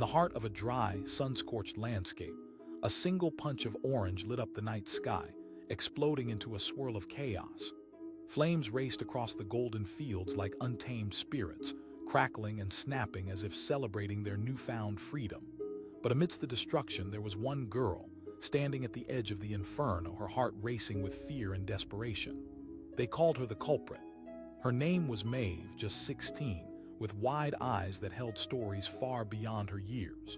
the heart of a dry, sun-scorched landscape, a single punch of orange lit up the night sky, exploding into a swirl of chaos. Flames raced across the golden fields like untamed spirits, crackling and snapping as if celebrating their newfound freedom. But amidst the destruction, there was one girl, standing at the edge of the inferno, her heart racing with fear and desperation. They called her the culprit. Her name was Maeve, just 16, with wide eyes that held stories far beyond her years.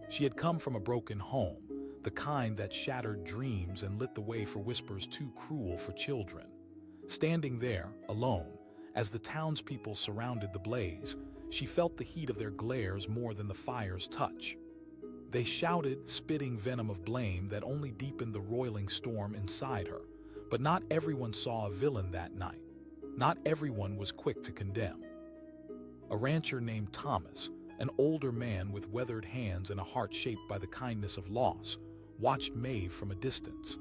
She had come from a broken home, the kind that shattered dreams and lit the way for whispers too cruel for children. Standing there, alone, as the townspeople surrounded the blaze, she felt the heat of their glares more than the fire's touch. They shouted, spitting venom of blame that only deepened the roiling storm inside her. But not everyone saw a villain that night. Not everyone was quick to condemn. A rancher named Thomas, an older man with weathered hands and a heart shaped by the kindness of loss, watched Maeve from a distance.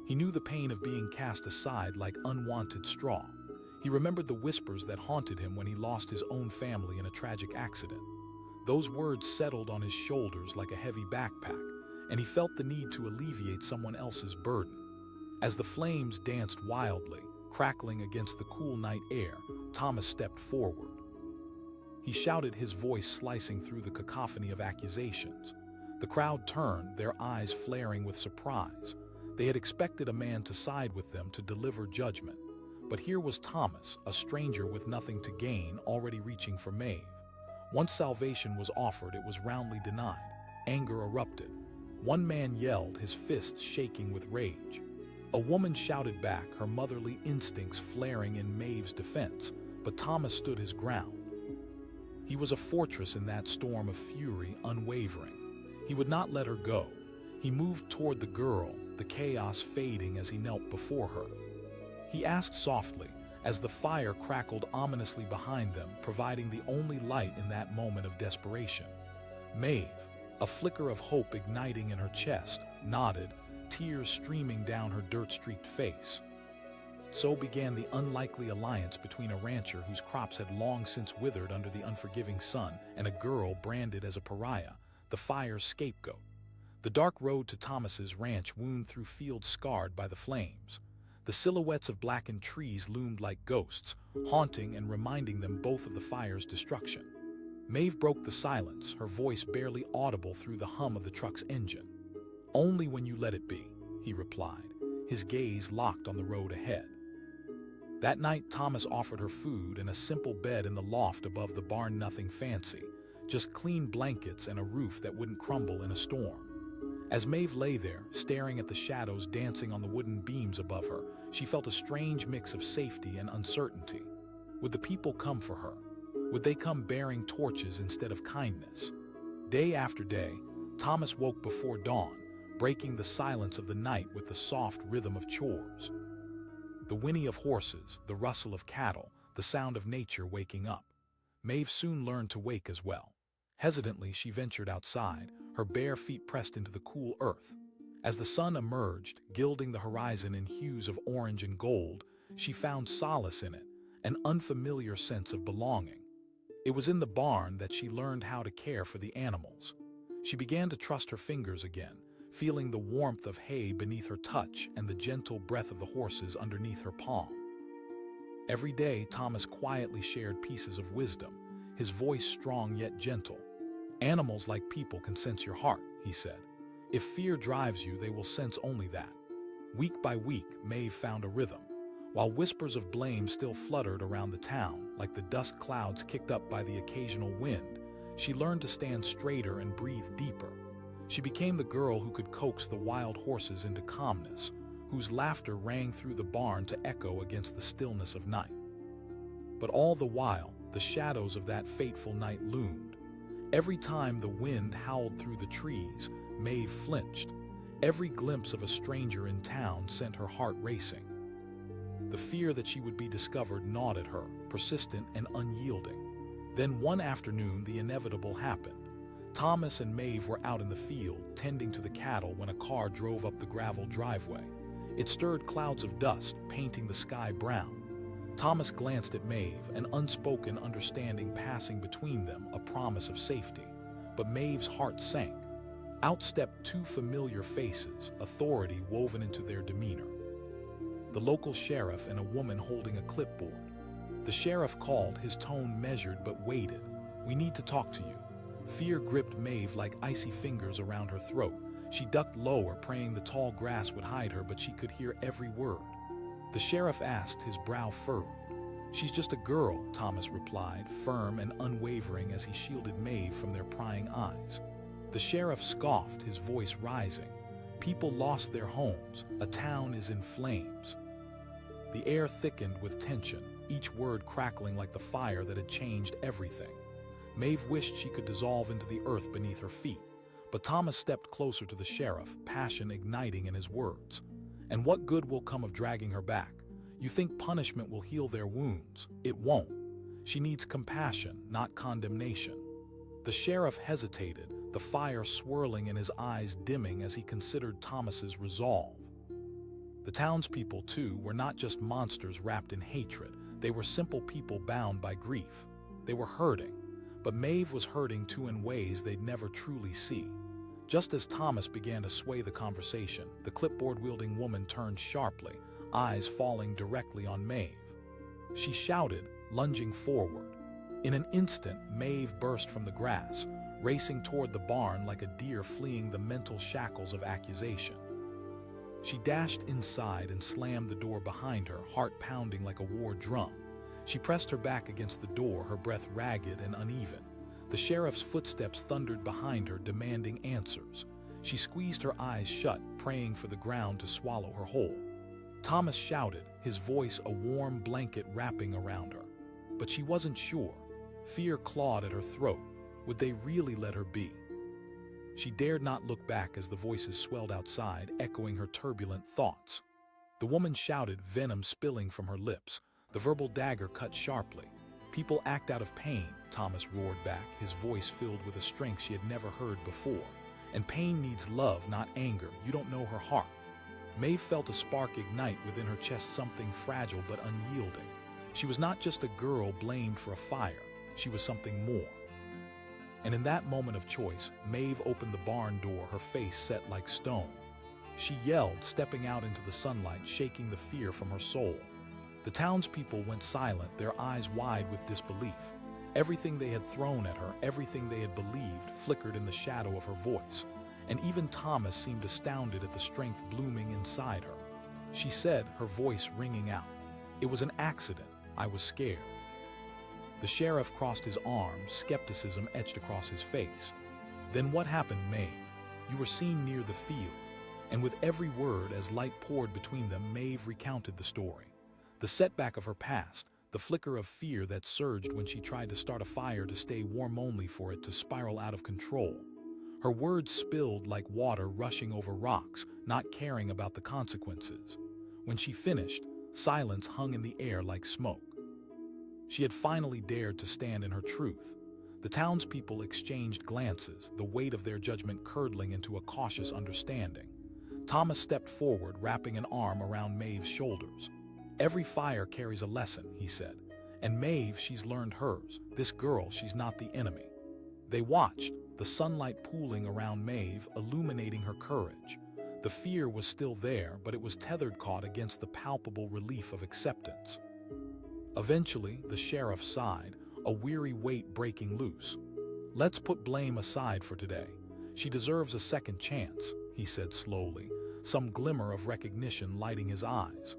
He knew the pain of being cast aside like unwanted straw. He remembered the whispers that haunted him when he lost his own family in a tragic accident. Those words settled on his shoulders like a heavy backpack, and he felt the need to alleviate someone else's burden. As the flames danced wildly, crackling against the cool night air, Thomas stepped forward. He shouted, his voice slicing through the cacophony of accusations. The crowd turned, their eyes flaring with surprise. They had expected a man to side with them, to deliver judgment. But here was Thomas, a stranger with nothing to gain, already reaching for Maeve. Once salvation was offered, it was roundly denied. Anger erupted. One man yelled, his fists shaking with rage. A woman shouted back, her motherly instincts flaring in Maeve's defense, but Thomas stood his ground. He was a fortress in that storm of fury, unwavering. He would not let her go. He moved toward the girl, the chaos fading as he knelt before her. He asked softly, as the fire crackled ominously behind them, providing the only light in that moment of desperation. Maeve, a flicker of hope igniting in her chest, nodded, tears streaming down her dirt-streaked face. So began the unlikely alliance between a rancher whose crops had long since withered under the unforgiving sun and a girl branded as a pariah, the fire's scapegoat. The dark road to Thomas's ranch wound through fields scarred by the flames. The silhouettes of blackened trees loomed like ghosts, haunting and reminding them both of the fire's destruction. Maeve broke the silence, her voice barely audible through the hum of the truck's engine. "Only when you let it be," he replied, his gaze locked on the road ahead. That night, Thomas offered her food and a simple bed in the loft above the barn, nothing fancy, just clean blankets and a roof that wouldn't crumble in a storm. As Maeve lay there, staring at the shadows dancing on the wooden beams above her, she felt a strange mix of safety and uncertainty. Would the people come for her? Would they come bearing torches instead of kindness? Day after day, Thomas woke before dawn, breaking the silence of the night with the soft rhythm of chores. The whinny of horses, the rustle of cattle, the sound of nature waking up. Maeve soon learned to wake as well. Hesitantly, she ventured outside, her bare feet pressed into the cool earth. As the sun emerged, gilding the horizon in hues of orange and gold, she found solace in it, an unfamiliar sense of belonging. It was in the barn that she learned how to care for the animals. She began to trust her fingers again, feeling the warmth of hay beneath her touch and the gentle breath of the horses underneath her palm. Every day, Thomas quietly shared pieces of wisdom, his voice strong yet gentle. "Animals, like people, can sense your heart," he said. "If fear drives you, they will sense only that." Week by week, Maeve found a rhythm. While whispers of blame still fluttered around the town, like the dust clouds kicked up by the occasional wind, she learned to stand straighter and breathe deeper. She became the girl who could coax the wild horses into calmness, whose laughter rang through the barn to echo against the stillness of night. But all the while, the shadows of that fateful night loomed. Every time the wind howled through the trees, Maeve flinched. Every glimpse of a stranger in town sent her heart racing. The fear that she would be discovered gnawed at her, persistent and unyielding. Then one afternoon, the inevitable happened. Thomas and Maeve were out in the field, tending to the cattle, when a car drove up the gravel driveway. It stirred clouds of dust, painting the sky brown. Thomas glanced at Maeve, an unspoken understanding passing between them, a promise of safety. but Maeve's heart sank. Out stepped two familiar faces, authority woven into their demeanor. The local sheriff and a woman holding a clipboard. The sheriff called, his tone measured but weighted. "We need to talk to you." Fear gripped Maeve like icy fingers around her throat. She ducked lower, praying the tall grass would hide her, but she could hear every word. The sheriff asked, his brow furrowed. "She's just a girl," Thomas replied, firm and unwavering as he shielded Maeve from their prying eyes. The sheriff scoffed, his voice rising. "People lost their homes. A town is in flames." The air thickened with tension, each word crackling like the fire that had changed everything. Maeve wished she could dissolve into the earth beneath her feet, but Thomas stepped closer to the sheriff, passion igniting in his words. "And what good will come of dragging her back? You think punishment will heal their wounds? It won't. She needs compassion, not condemnation." The sheriff hesitated, the fire swirling in his eyes dimming as he considered Thomas's resolve. The townspeople, too, were not just monsters wrapped in hatred. They were simple people bound by grief. They were hurting, but Maeve was hurting too in ways they'd never truly see. Just as Thomas began to sway the conversation, the clipboard-wielding woman turned sharply, eyes falling directly on Maeve. She shouted, lunging forward. In an instant, Maeve burst from the grass, racing toward the barn like a deer fleeing the mental shackles of accusation. She dashed inside and slammed the door behind her, heart pounding like a war drum. She pressed her back against the door, her breath ragged and uneven. The sheriff's footsteps thundered behind her, demanding answers. She squeezed her eyes shut, praying for the ground to swallow her whole. Thomas shouted, his voice a warm blanket wrapping around her. But she wasn't sure. Fear clawed at her throat. Would they really let her be? She dared not look back as the voices swelled outside, echoing her turbulent thoughts. The woman shouted, venom spilling from her lips. The verbal dagger cut sharply. "People act out of pain," Thomas roared back, his voice filled with a strength she had never heard before. "And pain needs love, not anger. You don't know her heart." Maeve felt a spark ignite within her chest, something fragile but unyielding. She was not just a girl blamed for a fire. She was something more. And in that moment of choice, Maeve opened the barn door, her face set like stone. She yelled, stepping out into the sunlight, shaking the fear from her soul. The townspeople went silent, their eyes wide with disbelief. Everything they had thrown at her, everything they had believed, flickered in the shadow of her voice. And even Thomas seemed astounded at the strength blooming inside her. She said, her voice ringing out, "It was an accident. I was scared." The sheriff crossed his arms, skepticism etched across his face. "Then what happened, Maeve? You were seen near the field." And with every word, as light poured between them, Maeve recounted the story. The setback of her past, the flicker of fear that surged when she tried to start a fire to stay warm only for it to spiral out of control. Her words spilled like water rushing over rocks, not caring about the consequences. When she finished, silence hung in the air like smoke. She had finally dared to stand in her truth. The townspeople exchanged glances, the weight of their judgment curdling into a cautious understanding. Thomas stepped forward, wrapping an arm around Maeve's shoulders. "Every fire carries a lesson," he said. "And Maeve, she's learned hers. This girl, she's not the enemy." They watched, the sunlight pooling around Maeve, illuminating her courage. The fear was still there, but it was tethered caught against the palpable relief of acceptance. Eventually, the sheriff sighed, a weary weight breaking loose. "Let's put blame aside for today. She deserves a second chance," he said slowly, some glimmer of recognition lighting his eyes.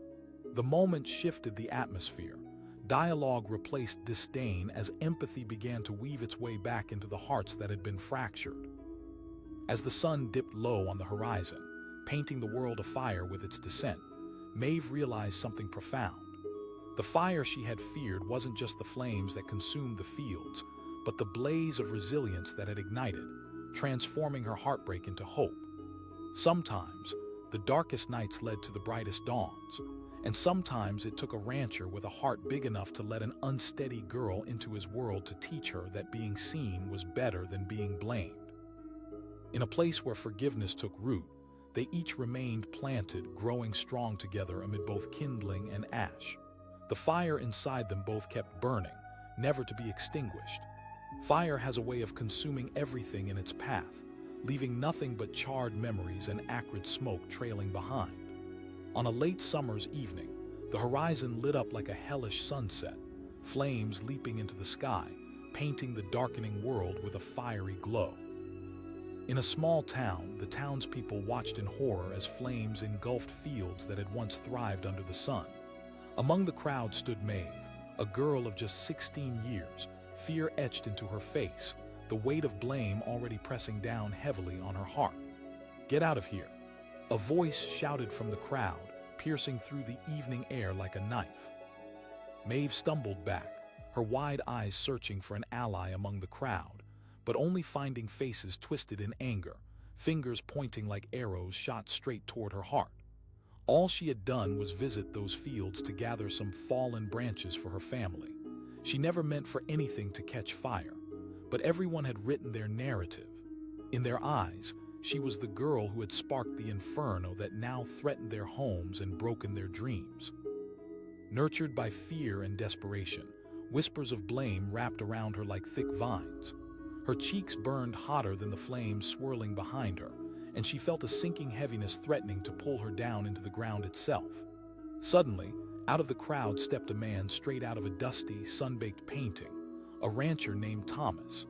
The moment shifted the atmosphere. Dialogue replaced disdain as empathy began to weave its way back into the hearts that had been fractured. As the sun dipped low on the horizon, painting the world afire with its descent, Maeve realized something profound. The fire she had feared wasn't just the flames that consumed the fields, but the blaze of resilience that had ignited, transforming her heartbreak into hope. Sometimes, the darkest nights led to the brightest dawns, and sometimes it took a rancher with a heart big enough to let an unsteady girl into his world to teach her that being seen was better than being blamed. In a place where forgiveness took root, they each remained planted, growing strong together amid both kindling and ash. The fire inside them both kept burning, never to be extinguished. Fire has a way of consuming everything in its path, leaving nothing but charred memories and acrid smoke trailing behind. On a late summer's evening, the horizon lit up like a hellish sunset, flames leaping into the sky, painting the darkening world with a fiery glow. In a small town, the townspeople watched in horror as flames engulfed fields that had once thrived under the sun. Among the crowd stood Maeve, a girl of just 16 years, fear etched into her face, the weight of blame already pressing down heavily on her heart. "Get out of here!" A voice shouted from the crowd, piercing through the evening air like a knife. Maeve stumbled back, her wide eyes searching for an ally among the crowd, but only finding faces twisted in anger, fingers pointing like arrows shot straight toward her heart. All she had done was visit those fields to gather some fallen branches for her family. She never meant for anything to catch fire, but everyone had written their narrative. In their eyes, she was the girl who had sparked the inferno that now threatened their homes and broken their dreams. Nurtured by fear and desperation, whispers of blame wrapped around her like thick vines. Her cheeks burned hotter than the flames swirling behind her, and she felt a sinking heaviness threatening to pull her down into the ground itself. Suddenly, out of the crowd stepped a man straight out of a dusty, sun-baked painting, a rancher named Thomas.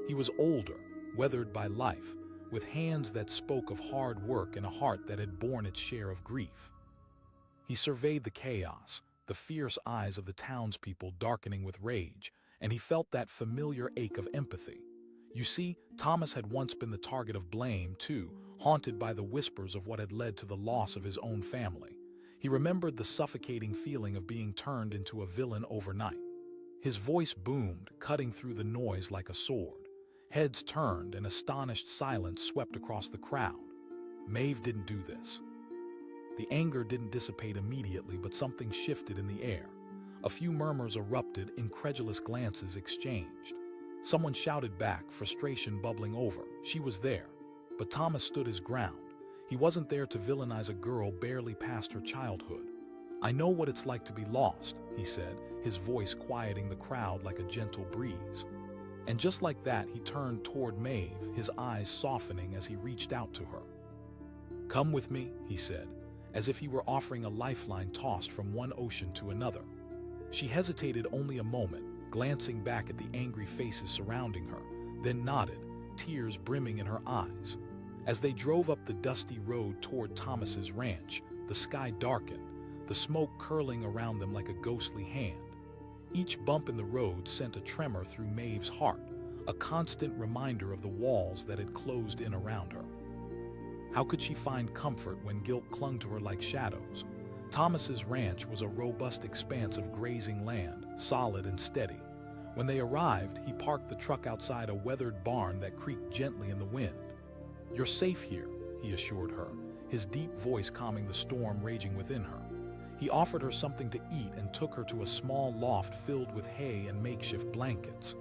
He was older, weathered by life, with hands that spoke of hard work and a heart that had borne its share of grief. He surveyed the chaos, the fierce eyes of the townspeople darkening with rage, and he felt that familiar ache of empathy. You see, Thomas had once been the target of blame, too, haunted by the whispers of what had led to the loss of his own family. He remembered the suffocating feeling of being turned into a villain overnight. His voice boomed, cutting through the noise like a sword. Heads turned and astonished silence swept across the crowd. Maeve didn't do this. The anger didn't dissipate immediately, but something shifted in the air. A few murmurs erupted, incredulous glances exchanged. Someone shouted back, frustration bubbling over. She was there. But Thomas stood his ground. He wasn't there to villainize a girl barely past her childhood. "I know what it's like to be lost," he said, his voice quieting the crowd like a gentle breeze. And just like that, he turned toward Maeve, his eyes softening as he reached out to her. "Come with me," he said, as if he were offering a lifeline tossed from one ocean to another. She hesitated only a moment, glancing back at the angry faces surrounding her, then nodded, tears brimming in her eyes. As they drove up the dusty road toward Thomas's ranch, the sky darkened, the smoke curling around them like a ghostly hand. Each bump in the road sent a tremor through Maeve's heart, a constant reminder of the walls that had closed in around her. How could she find comfort when guilt clung to her like shadows? Thomas's ranch was a robust expanse of grazing land, solid and steady. When they arrived, he parked the truck outside a weathered barn that creaked gently in the wind. "You're safe here," he assured her, his deep voice calming the storm raging within her. He offered her something to eat and took her to a small loft filled with hay and makeshift blankets.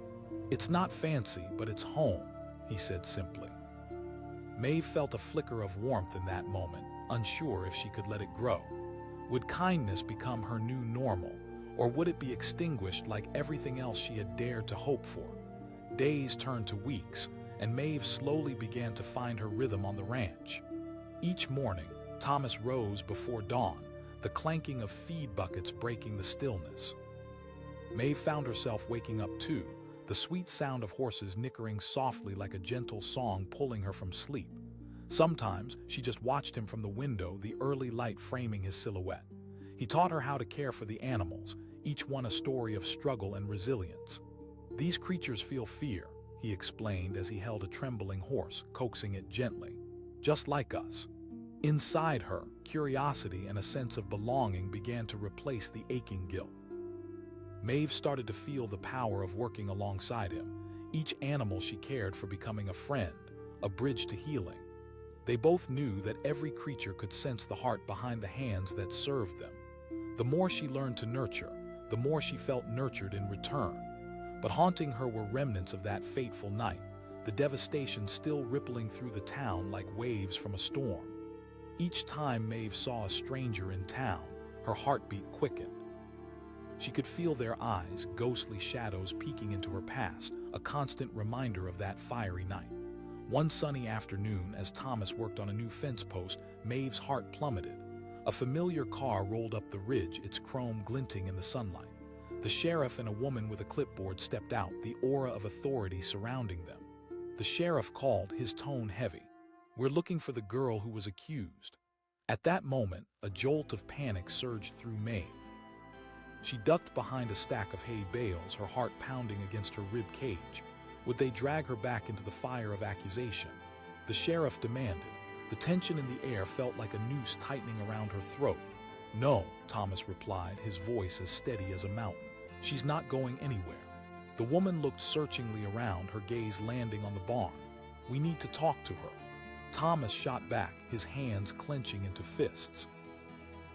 "It's not fancy, but it's home," he said simply. Maeve felt a flicker of warmth in that moment, unsure if she could let it grow. Would kindness become her new normal, or would it be extinguished like everything else she had dared to hope for? Days turned to weeks, and Maeve slowly began to find her rhythm on the ranch. Each morning, Thomas rose before dawn, the clanking of feed buckets breaking the stillness. Maeve found herself waking up too, the sweet sound of horses nickering softly like a gentle song pulling her from sleep. Sometimes she just watched him from the window, the early light framing his silhouette. He taught her how to care for the animals, each one a story of struggle and resilience. "These creatures feel fear," he explained as he held a trembling horse, coaxing it gently. "Just like us." Inside her, curiosity and a sense of belonging began to replace the aching guilt. Maeve started to feel the power of working alongside him, each animal she cared for becoming a friend, a bridge to healing. They both knew that every creature could sense the heart behind the hands that served them. The more she learned to nurture, the more she felt nurtured in return. But haunting her were remnants of that fateful night, the devastation still rippling through the town like waves from a storm. Each time Maeve saw a stranger in town, her heartbeat quickened. She could feel their eyes, ghostly shadows peeking into her past, a constant reminder of that fiery night. One sunny afternoon, as Thomas worked on a new fence post, Maeve's heart plummeted. A familiar car rolled up the ridge, its chrome glinting in the sunlight. The sheriff and a woman with a clipboard stepped out, the aura of authority surrounding them. The sheriff called, his tone heavy. "We're looking for the girl who was accused." At that moment, a jolt of panic surged through Maeve. She ducked behind a stack of hay bales, her heart pounding against her rib cage. Would they drag her back into the fire of accusation? The sheriff demanded. The tension in the air felt like a noose tightening around her throat. "No," Thomas replied, his voice as steady as a mountain. "She's not going anywhere." The woman looked searchingly around, her gaze landing on the barn. "We need to talk to her." Thomas shot back, his hands clenching into fists.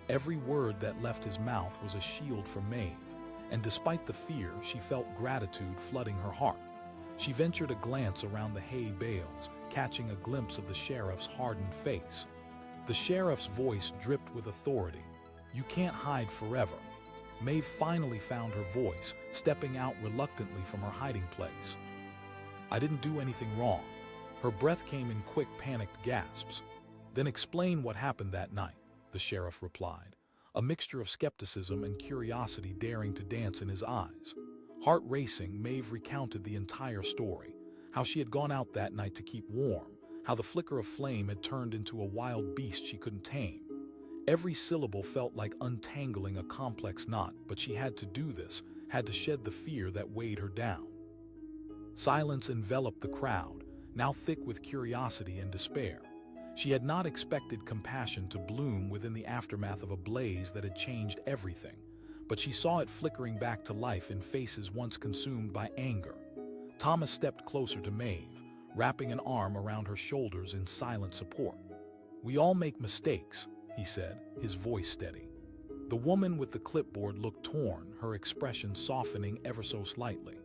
Every word that left his mouth was a shield for Maeve, and despite the fear, she felt gratitude flooding her heart. She ventured a glance around the hay bales, catching a glimpse of the sheriff's hardened face. The sheriff's voice dripped with authority. "You can't hide forever." Maeve finally found her voice, stepping out reluctantly from her hiding place. "I didn't do anything wrong." Her breath came in quick, panicked gasps. "Then explain what happened that night," the sheriff replied, a mixture of skepticism and curiosity daring to dance in his eyes. Heart racing, Maeve recounted the entire story, how she had gone out that night to keep warm, how the flicker of flame had turned into a wild beast she couldn't tame. Every syllable felt like untangling a complex knot, but she had to do this, had to shed the fear that weighed her down. Silence enveloped the crowd, now thick with curiosity and despair. She had not expected compassion to bloom within the aftermath of a blaze that had changed everything, but she saw it flickering back to life in faces once consumed by anger. Thomas stepped closer to Maeve, wrapping an arm around her shoulders in silent support. "We all make mistakes," he said, his voice steady. The woman with the clipboard looked torn, her expression softening ever so slightly.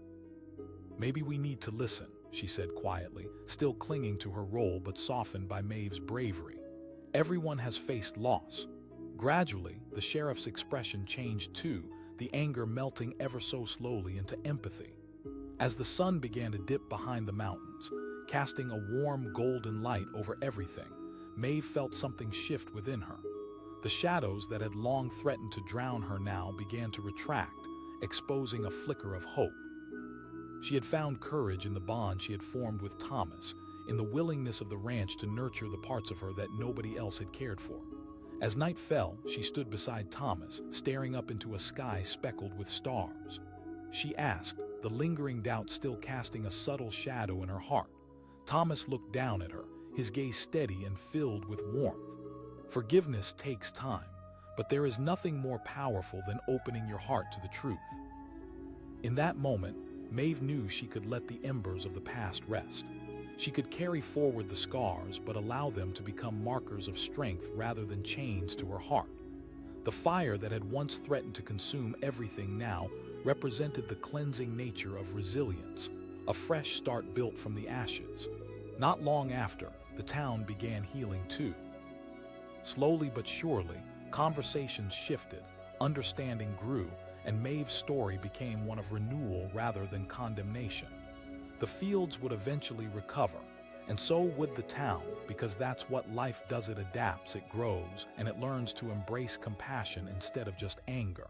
"Maybe we need to listen," she said quietly, still clinging to her role but softened by Maeve's bravery. "Everyone has faced loss." Gradually, the sheriff's expression changed too, the anger melting ever so slowly into empathy. As the sun began to dip behind the mountains, casting a warm golden light over everything, Maeve felt something shift within her. The shadows that had long threatened to drown her now began to retract, exposing a flicker of hope. She had found courage in the bond she had formed with Thomas, in the willingness of the ranch to nurture the parts of her that nobody else had cared for. As night fell, she stood beside Thomas, staring up into a sky speckled with stars. She asked, the lingering doubt still casting a subtle shadow in her heart. Thomas looked down at her, his gaze steady and filled with warmth. "Forgiveness takes time, but there is nothing more powerful than opening your heart to the truth." In that moment, Maeve knew she could let the embers of the past rest. She could carry forward the scars, but allow them to become markers of strength rather than chains to her heart. The fire that had once threatened to consume everything now represented the cleansing nature of resilience, a fresh start built from the ashes. Not long after, the town began healing too. Slowly but surely, conversations shifted, understanding grew, and Maeve's story became one of renewal rather than condemnation. The fields would eventually recover, and so would the town, because that's what life does. It adapts, it grows, and it learns to embrace compassion instead of just anger.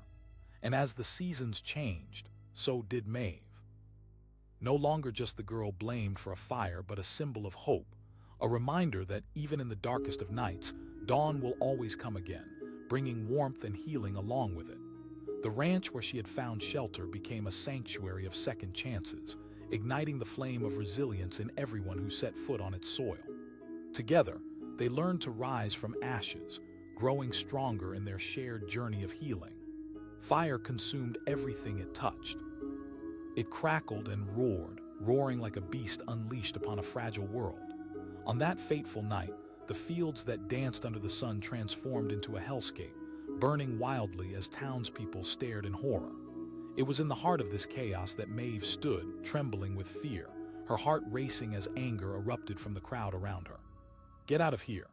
And as the seasons changed, so did Maeve. No longer just the girl blamed for a fire, but a symbol of hope, a reminder that even in the darkest of nights, dawn will always come again, bringing warmth and healing along with it. The ranch where she had found shelter became a sanctuary of second chances, igniting the flame of resilience in everyone who set foot on its soil. Together, they learned to rise from ashes, growing stronger in their shared journey of healing. Fire consumed everything it touched. It crackled and roared, roaring like a beast unleashed upon a fragile world. On that fateful night, the fields that danced under the sun transformed into a hellscape, burning wildly as townspeople stared in horror. It was in the heart of this chaos that Maeve stood, trembling with fear, her heart racing as anger erupted from the crowd around her. "Get out of here!"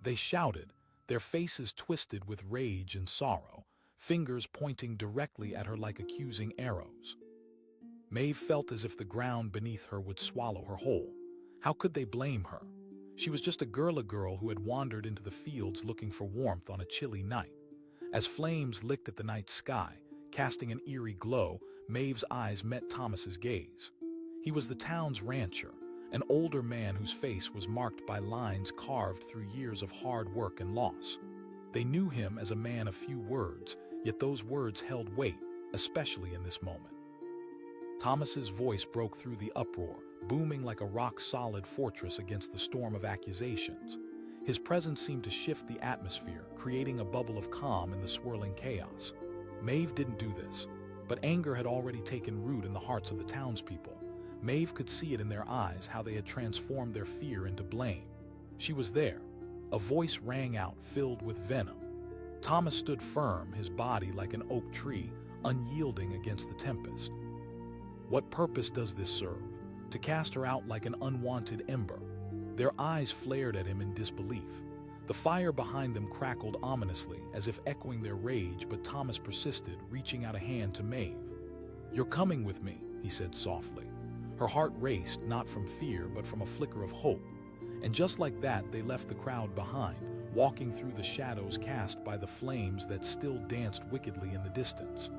they shouted, their faces twisted with rage and sorrow, fingers pointing directly at her like accusing arrows. Maeve felt as if the ground beneath her would swallow her whole. How could they blame her? She was just a girl who had wandered into the fields looking for warmth on a chilly night. As flames licked at the night sky, casting an eerie glow, Maeve's eyes met Thomas's gaze. He was the town's rancher, an older man whose face was marked by lines carved through years of hard work and loss. They knew him as a man of few words, yet those words held weight, especially in this moment. Thomas's voice broke through the uproar, booming like a rock-solid fortress against the storm of accusations. His presence seemed to shift the atmosphere, creating a bubble of calm in the swirling chaos. Maeve didn't do this, but anger had already taken root in the hearts of the townspeople. Maeve could see it in their eyes, how they had transformed their fear into blame. She was there. A voice rang out, filled with venom. Thomas stood firm, his body like an oak tree, unyielding against the tempest. What purpose does this serve? To cast her out like an unwanted ember? Their eyes flared at him in disbelief. The fire behind them crackled ominously, as if echoing their rage, but Thomas persisted, reaching out a hand to Maeve. "You're coming with me," he said softly. Her heart raced, not from fear, but from a flicker of hope. And just like that, they left the crowd behind, walking through the shadows cast by the flames that still danced wickedly in the distance.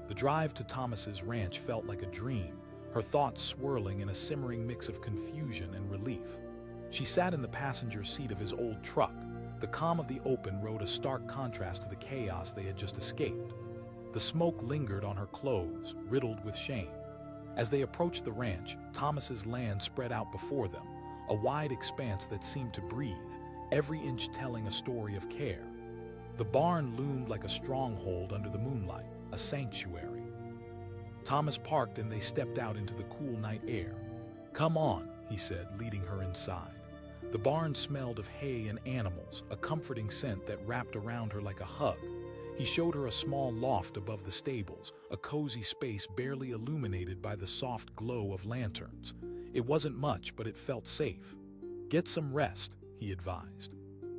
The drive to Thomas's ranch felt like a dream, her thoughts swirling in a simmering mix of confusion and relief. She sat in the passenger seat of his old truck. The calm of the open road a stark contrast to the chaos they had just escaped. The smoke lingered on her clothes, riddled with shame. As they approached the ranch, Thomas's land spread out before them, a wide expanse that seemed to breathe, every inch telling a story of care. The barn loomed like a stronghold under the moonlight, a sanctuary. Thomas parked and they stepped out into the cool night air. "Come on," he said, leading her inside. The barn smelled of hay and animals, a comforting scent that wrapped around her like a hug. He showed her a small loft above the stables, a cozy space barely illuminated by the soft glow of lanterns. It wasn't much, but it felt safe. "Get some rest," he advised.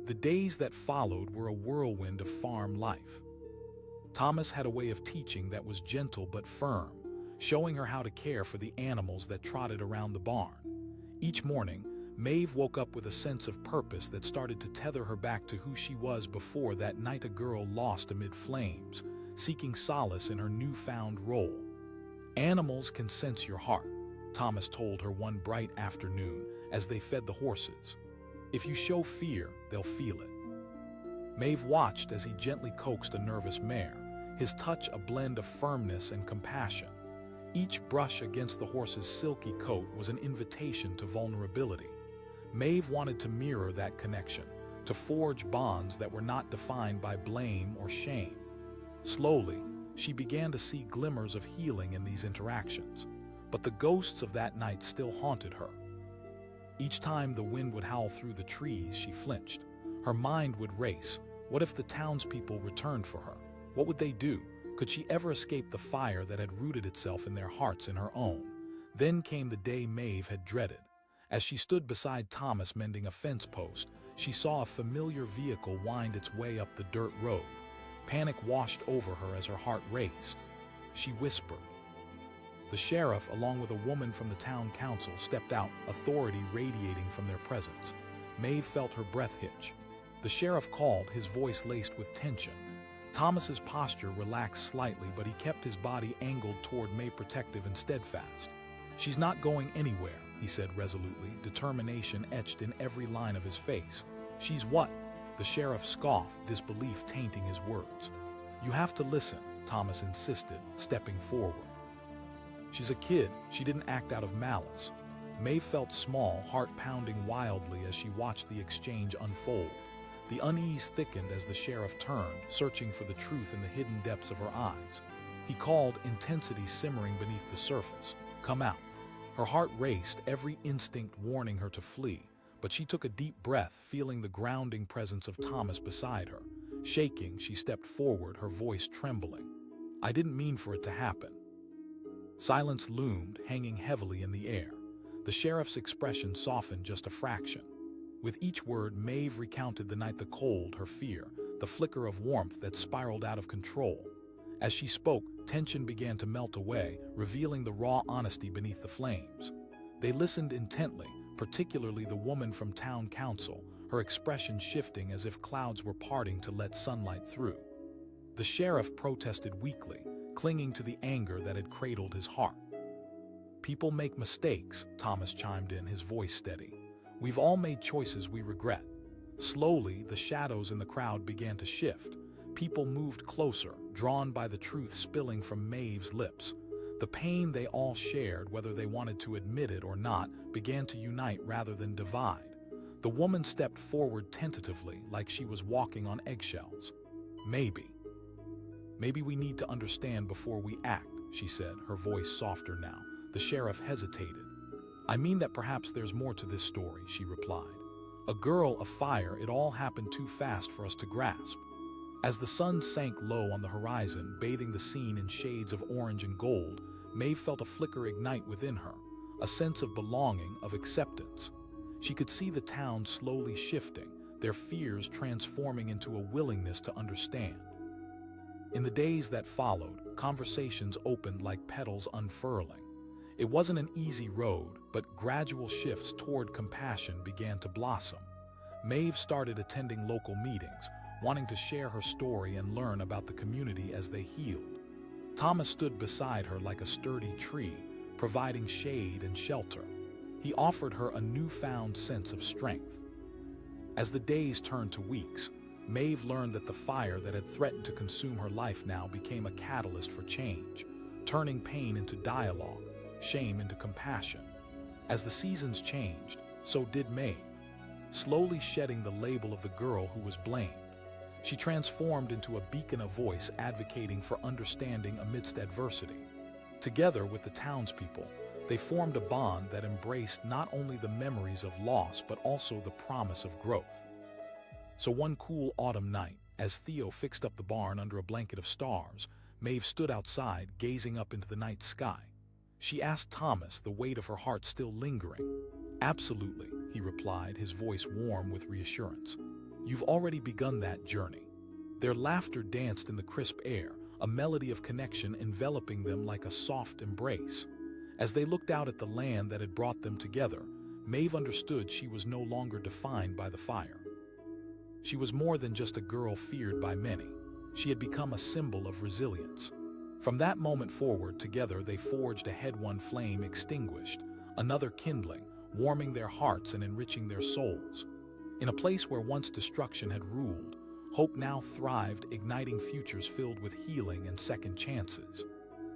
The days that followed were a whirlwind of farm life. Thomas had a way of teaching that was gentle but firm, showing her how to care for the animals that trotted around the barn. Each morning, Maeve woke up with a sense of purpose that started to tether her back to who she was before that night, a girl lost amid flames, seeking solace in her newfound role. "Animals can sense your heart," Thomas told her one bright afternoon as they fed the horses. "If you show fear, they'll feel it." Maeve watched as he gently coaxed a nervous mare, his touch a blend of firmness and compassion. Each brush against the horse's silky coat was an invitation to vulnerability. Maeve wanted to mirror that connection, to forge bonds that were not defined by blame or shame. Slowly, she began to see glimmers of healing in these interactions, but the ghosts of that night still haunted her. Each time the wind would howl through the trees, she flinched. Her mind would race. What if the townspeople returned for her? What would they do? Could she ever escape the fire that had rooted itself in their hearts in her own? Then came the day Maeve had dreaded. As she stood beside Thomas mending a fence post, she saw a familiar vehicle wind its way up the dirt road. Panic washed over her as her heart raced. She whispered. The sheriff, along with a woman from the town council, stepped out, authority radiating from their presence. Maeve felt her breath hitch. The sheriff called, his voice laced with tension. Thomas's posture relaxed slightly, but he kept his body angled toward Maeve, protective and steadfast. "She's not going anywhere," he said resolutely, determination etched in every line of his face. "She's what?" The sheriff scoffed, disbelief tainting his words. "You have to listen," Thomas insisted, stepping forward. "She's a kid. She didn't act out of malice." Maeve felt small, heart pounding wildly as she watched the exchange unfold. The unease thickened as the sheriff turned, searching for the truth in the hidden depths of her eyes. He called, intensity simmering beneath the surface. "Come out." Her heart raced, every instinct warning her to flee, but she took a deep breath, feeling the grounding presence of Thomas beside her. Shaking, she stepped forward, her voice trembling. "I didn't mean for it to happen." Silence loomed, hanging heavily in the air. The sheriff's expression softened just a fraction. With each word, Maeve recounted the night, the cold, her fear, the flicker of warmth that spiraled out of control. As she spoke, tension began to melt away, revealing the raw honesty beneath the flames. They listened intently, particularly the woman from town council, her expression shifting as if clouds were parting to let sunlight through. The sheriff protested weakly, clinging to the anger that had cradled his heart. "People make mistakes," Thomas chimed in, his voice steady. "We've all made choices we regret." Slowly, the shadows in the crowd began to shift. People moved closer, drawn by the truth spilling from Maeve's lips. The pain they all shared, whether they wanted to admit it or not, began to unite rather than divide. The woman stepped forward tentatively, like she was walking on eggshells. Maybe we need to understand before we act," she said, her voice softer now. The sheriff hesitated. "I mean that perhaps there's more to this story," she replied. "A girl, a fire, it all happened too fast for us to grasp." As the sun sank low on the horizon, bathing the scene in shades of orange and gold, Maeve felt a flicker ignite within her, a sense of belonging, of acceptance. She could see the town slowly shifting, their fears transforming into a willingness to understand. In the days that followed, conversations opened like petals unfurling. It wasn't an easy road, but gradual shifts toward compassion began to blossom. Maeve started attending local meetings, wanting to share her story and learn about the community as they healed. Thomas stood beside her like a sturdy tree, providing shade and shelter. He offered her a newfound sense of strength. As the days turned to weeks, Maeve learned that the fire that had threatened to consume her life now became a catalyst for change, turning pain into dialogue, shame into compassion. As the seasons changed, so did Maeve, slowly shedding the label of the girl who was blamed. She transformed into a beacon of voice advocating for understanding amidst adversity. Together with the townspeople, they formed a bond that embraced not only the memories of loss but also the promise of growth. So one cool autumn night, as Theo fixed up the barn under a blanket of stars, Maeve stood outside, gazing up into the night sky. She asked Thomas, the weight of her heart still lingering. "Absolutely," he replied, his voice warm with reassurance. "You've already begun that journey." Their laughter danced in the crisp air, a melody of connection enveloping them like a soft embrace. As they looked out at the land that had brought them together, Maeve understood she was no longer defined by the fire. She was more than just a girl feared by many. She had become a symbol of resilience. From that moment forward, together they forged ahead, one flame extinguished, another kindling, warming their hearts and enriching their souls. In a place where once destruction had ruled, hope now thrived, igniting futures filled with healing and second chances.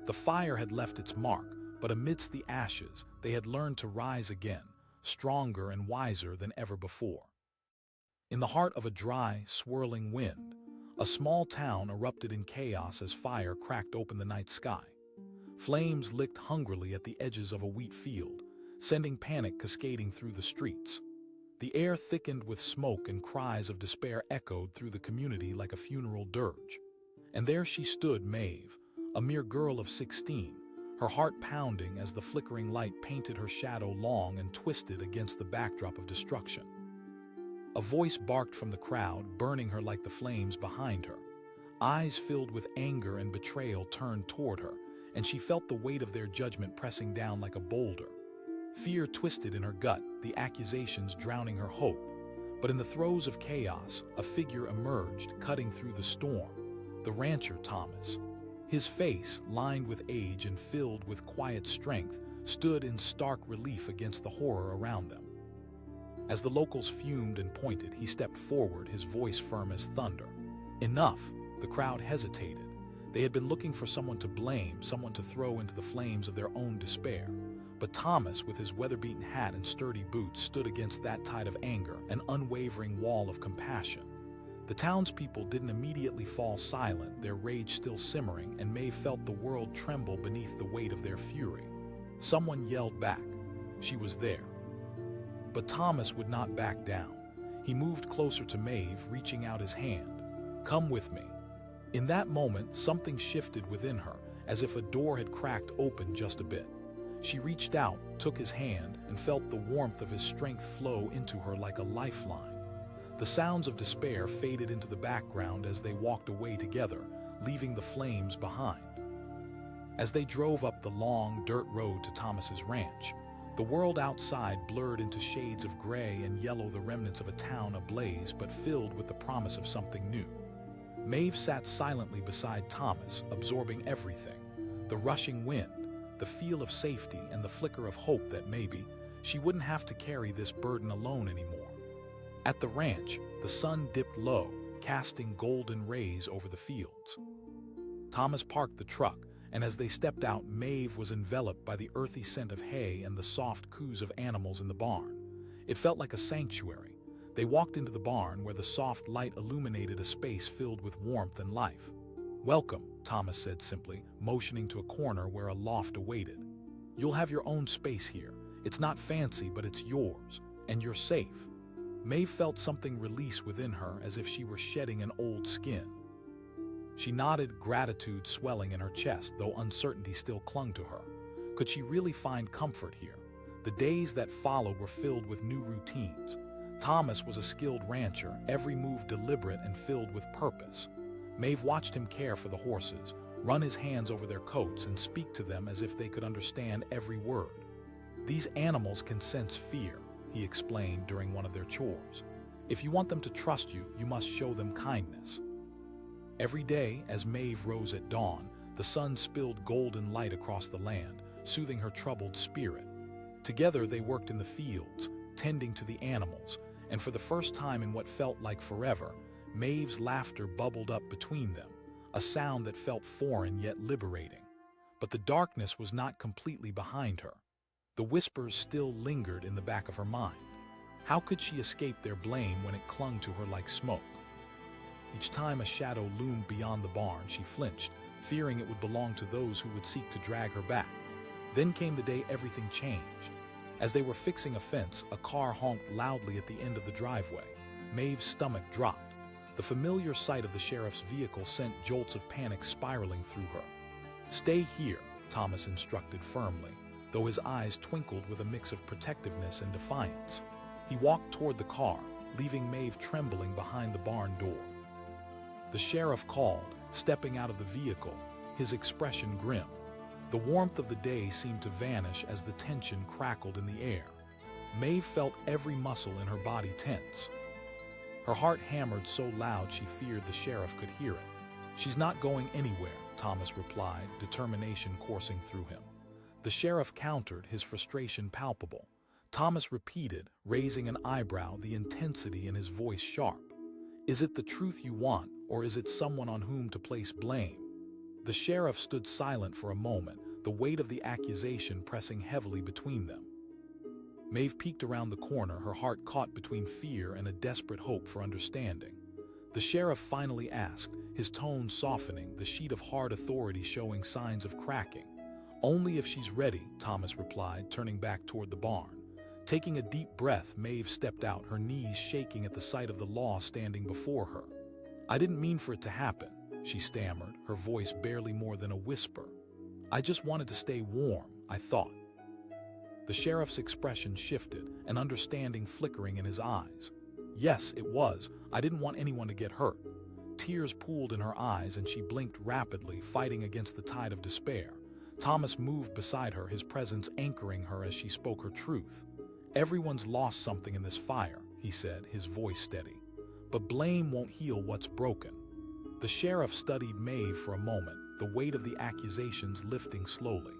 The fire had left its mark, but amidst the ashes, they had learned to rise again, stronger and wiser than ever before. In the heart of a dry, swirling wind, a small town erupted in chaos as fire cracked open the night sky. Flames licked hungrily at the edges of a wheat field, sending panic cascading through the streets. The air thickened with smoke and cries of despair echoed through the community like a funeral dirge. And there she stood, Maeve, a mere girl of 16, her heart pounding as the flickering light painted her shadow long and twisted against the backdrop of destruction. A voice barked from the crowd, burning her like the flames behind her. Eyes filled with anger and betrayal turned toward her, and she felt the weight of their judgment pressing down like a boulder. Fear twisted in her gut, the accusations drowning her hope. But in the throes of chaos, a figure emerged, cutting through the storm. The rancher, Thomas. His face, lined with age and filled with quiet strength, stood in stark relief against the horror around them. As the locals fumed and pointed, he stepped forward, his voice firm as thunder. Enough! The crowd hesitated. They had been looking for someone to blame, someone to throw into the flames of their own despair. But Thomas, with his weather-beaten hat and sturdy boots, stood against that tide of anger, an unwavering wall of compassion. The townspeople didn't immediately fall silent, their rage still simmering, and Maeve felt the world tremble beneath the weight of their fury. Someone yelled back. She was there. But Thomas would not back down. He moved closer to Maeve, reaching out his hand. "Come with me." In that moment, something shifted within her, as if a door had cracked open just a bit. She reached out, took his hand, and felt the warmth of his strength flow into her like a lifeline. The sounds of despair faded into the background as they walked away together, leaving the flames behind. As they drove up the long, dirt road to Thomas's ranch, the world outside blurred into shades of gray and yellow, the remnants of a town ablaze but filled with the promise of something new. Maeve sat silently beside Thomas, absorbing everything: the rushing wind, the feel of safety, and the flicker of hope that maybe she wouldn't have to carry this burden alone anymore. At the ranch, the sun dipped low, casting golden rays over the fields. Thomas parked the truck, and as they stepped out, Maeve was enveloped by the earthy scent of hay and the soft coos of animals in the barn. It felt like a sanctuary. They walked into the barn, where the soft light illuminated a space filled with warmth and life. "Welcome," Thomas said simply, motioning to a corner where a loft awaited. "You'll have your own space here. It's not fancy, but it's yours, and you're safe." Maeve felt something release within her, as if she were shedding an old skin. She nodded, gratitude swelling in her chest, though uncertainty still clung to her. Could she really find comfort here? The days that followed were filled with new routines. Thomas was a skilled rancher, every move deliberate and filled with purpose. Maeve watched him care for the horses, run his hands over their coats, and speak to them as if they could understand every word. "These animals can sense fear," he explained during one of their chores. "If you want them to trust you, you must show them kindness." Every day, as Maeve rose at dawn, the sun spilled golden light across the land, soothing her troubled spirit. Together they worked in the fields, tending to the animals, and for the first time in what felt like forever, Maeve's laughter bubbled up between them, a sound that felt foreign yet liberating. But the darkness was not completely behind her. The whispers still lingered in the back of her mind. How could she escape their blame when it clung to her like smoke? Each time a shadow loomed beyond the barn, she flinched, fearing it would belong to those who would seek to drag her back. Then came the day everything changed. As they were fixing a fence, a car honked loudly at the end of the driveway. Maeve's stomach dropped. The familiar sight of the sheriff's vehicle sent jolts of panic spiraling through her. "Stay here," Thomas instructed firmly, though his eyes twinkled with a mix of protectiveness and defiance. He walked toward the car, leaving Maeve trembling behind the barn door. The sheriff called, stepping out of the vehicle, his expression grim. The warmth of the day seemed to vanish as the tension crackled in the air. Maeve felt every muscle in her body tense. Her heart hammered so loud she feared the sheriff could hear it. "She's not going anywhere," Thomas replied, determination coursing through him. The sheriff countered, his frustration palpable. Thomas repeated, raising an eyebrow, the intensity in his voice sharp. "Is it the truth you want, or is it someone on whom to place blame?" The sheriff stood silent for a moment, the weight of the accusation pressing heavily between them. Maeve peeked around the corner, her heart caught between fear and a desperate hope for understanding. The sheriff finally asked, his tone softening, the sheet of hard authority showing signs of cracking. "Only if she's ready," Thomas replied, turning back toward the barn. Taking a deep breath, Maeve stepped out, her knees shaking at the sight of the law standing before her. "I didn't mean for it to happen," she stammered, her voice barely more than a whisper. "I just wanted to stay warm, I thought." The sheriff's expression shifted, an understanding flickering in his eyes. "Yes, it was. I didn't want anyone to get hurt." Tears pooled in her eyes and she blinked rapidly, fighting against the tide of despair. Thomas moved beside her, his presence anchoring her as she spoke her truth. "Everyone's lost something in this fire," he said, his voice steady. "But blame won't heal what's broken." The sheriff studied Maeve for a moment, the weight of the accusations lifting slowly.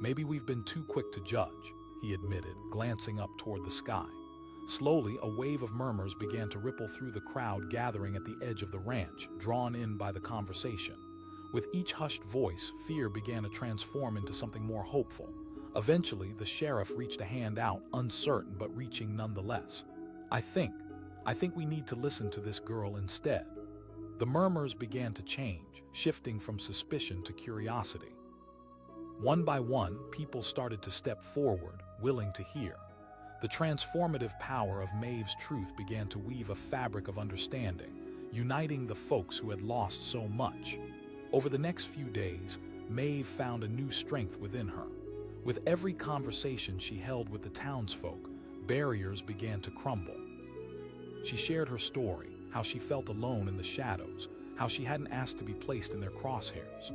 "Maybe we've been too quick to judge," he admitted, glancing up toward the sky. Slowly, a wave of murmurs began to ripple through the crowd gathering at the edge of the ranch, drawn in by the conversation. With each hushed voice, fear began to transform into something more hopeful. Eventually, the sheriff reached a hand out, uncertain but reaching nonetheless. I think we need to listen to this girl instead." The murmurs began to change, shifting from suspicion to curiosity. One by one, people started to step forward, willing to hear. The transformative power of Maeve's truth began to weave a fabric of understanding, uniting the folks who had lost so much. Over the next few days, Maeve found a new strength within her. With every conversation she held with the townsfolk, barriers began to crumble. She shared her story, how she felt alone in the shadows, how she hadn't asked to be placed in their crosshairs.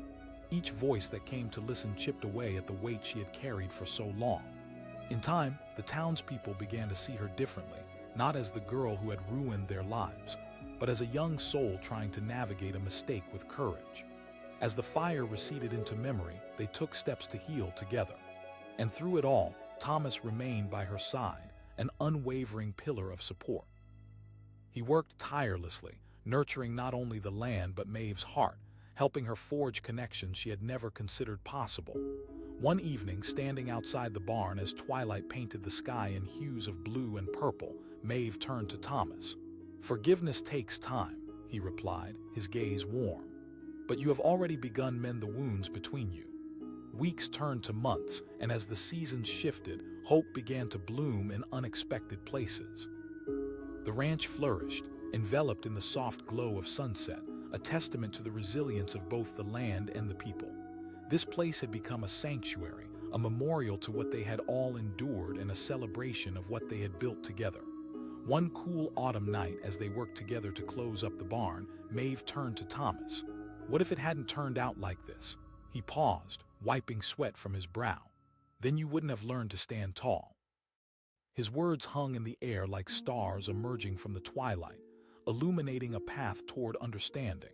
Each voice that came to listen chipped away at the weight she had carried for so long. In time, the townspeople began to see her differently, not as the girl who had ruined their lives, but as a young soul trying to navigate a mistake with courage. As the fire receded into memory, they took steps to heal together. And through it all, Thomas remained by her side, an unwavering pillar of support. He worked tirelessly, nurturing not only the land but Maeve's heart, helping her forge connections she had never considered possible. One evening, standing outside the barn as twilight painted the sky in hues of blue and purple, Maeve turned to Thomas. "Forgiveness takes time," he replied, his gaze warm. "But you have already begun mend the wounds between you." Weeks turned to months, and as the seasons shifted, hope began to bloom in unexpected places. The ranch flourished, enveloped in the soft glow of sunset, a testament to the resilience of both the land and the people. This place had become a sanctuary, a memorial to what they had all endured and a celebration of what they had built together. One cool autumn night, as they worked together to close up the barn, Maeve turned to Thomas. "What if it hadn't turned out like this?" He paused, wiping sweat from his brow. "Then you wouldn't have learned to stand tall." His words hung in the air like stars emerging from the twilight, illuminating a path toward understanding.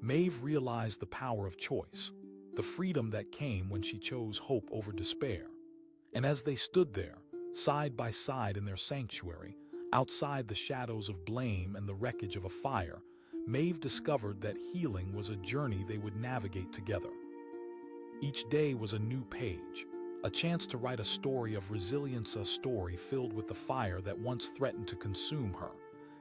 Maeve realized the power of choice, the freedom that came when she chose hope over despair. And as they stood there, side by side in their sanctuary, outside the shadows of blame and the wreckage of a fire, Maeve discovered that healing was a journey they would navigate together. Each day was a new page, a chance to write a story of resilience, a story filled with the fire that once threatened to consume her,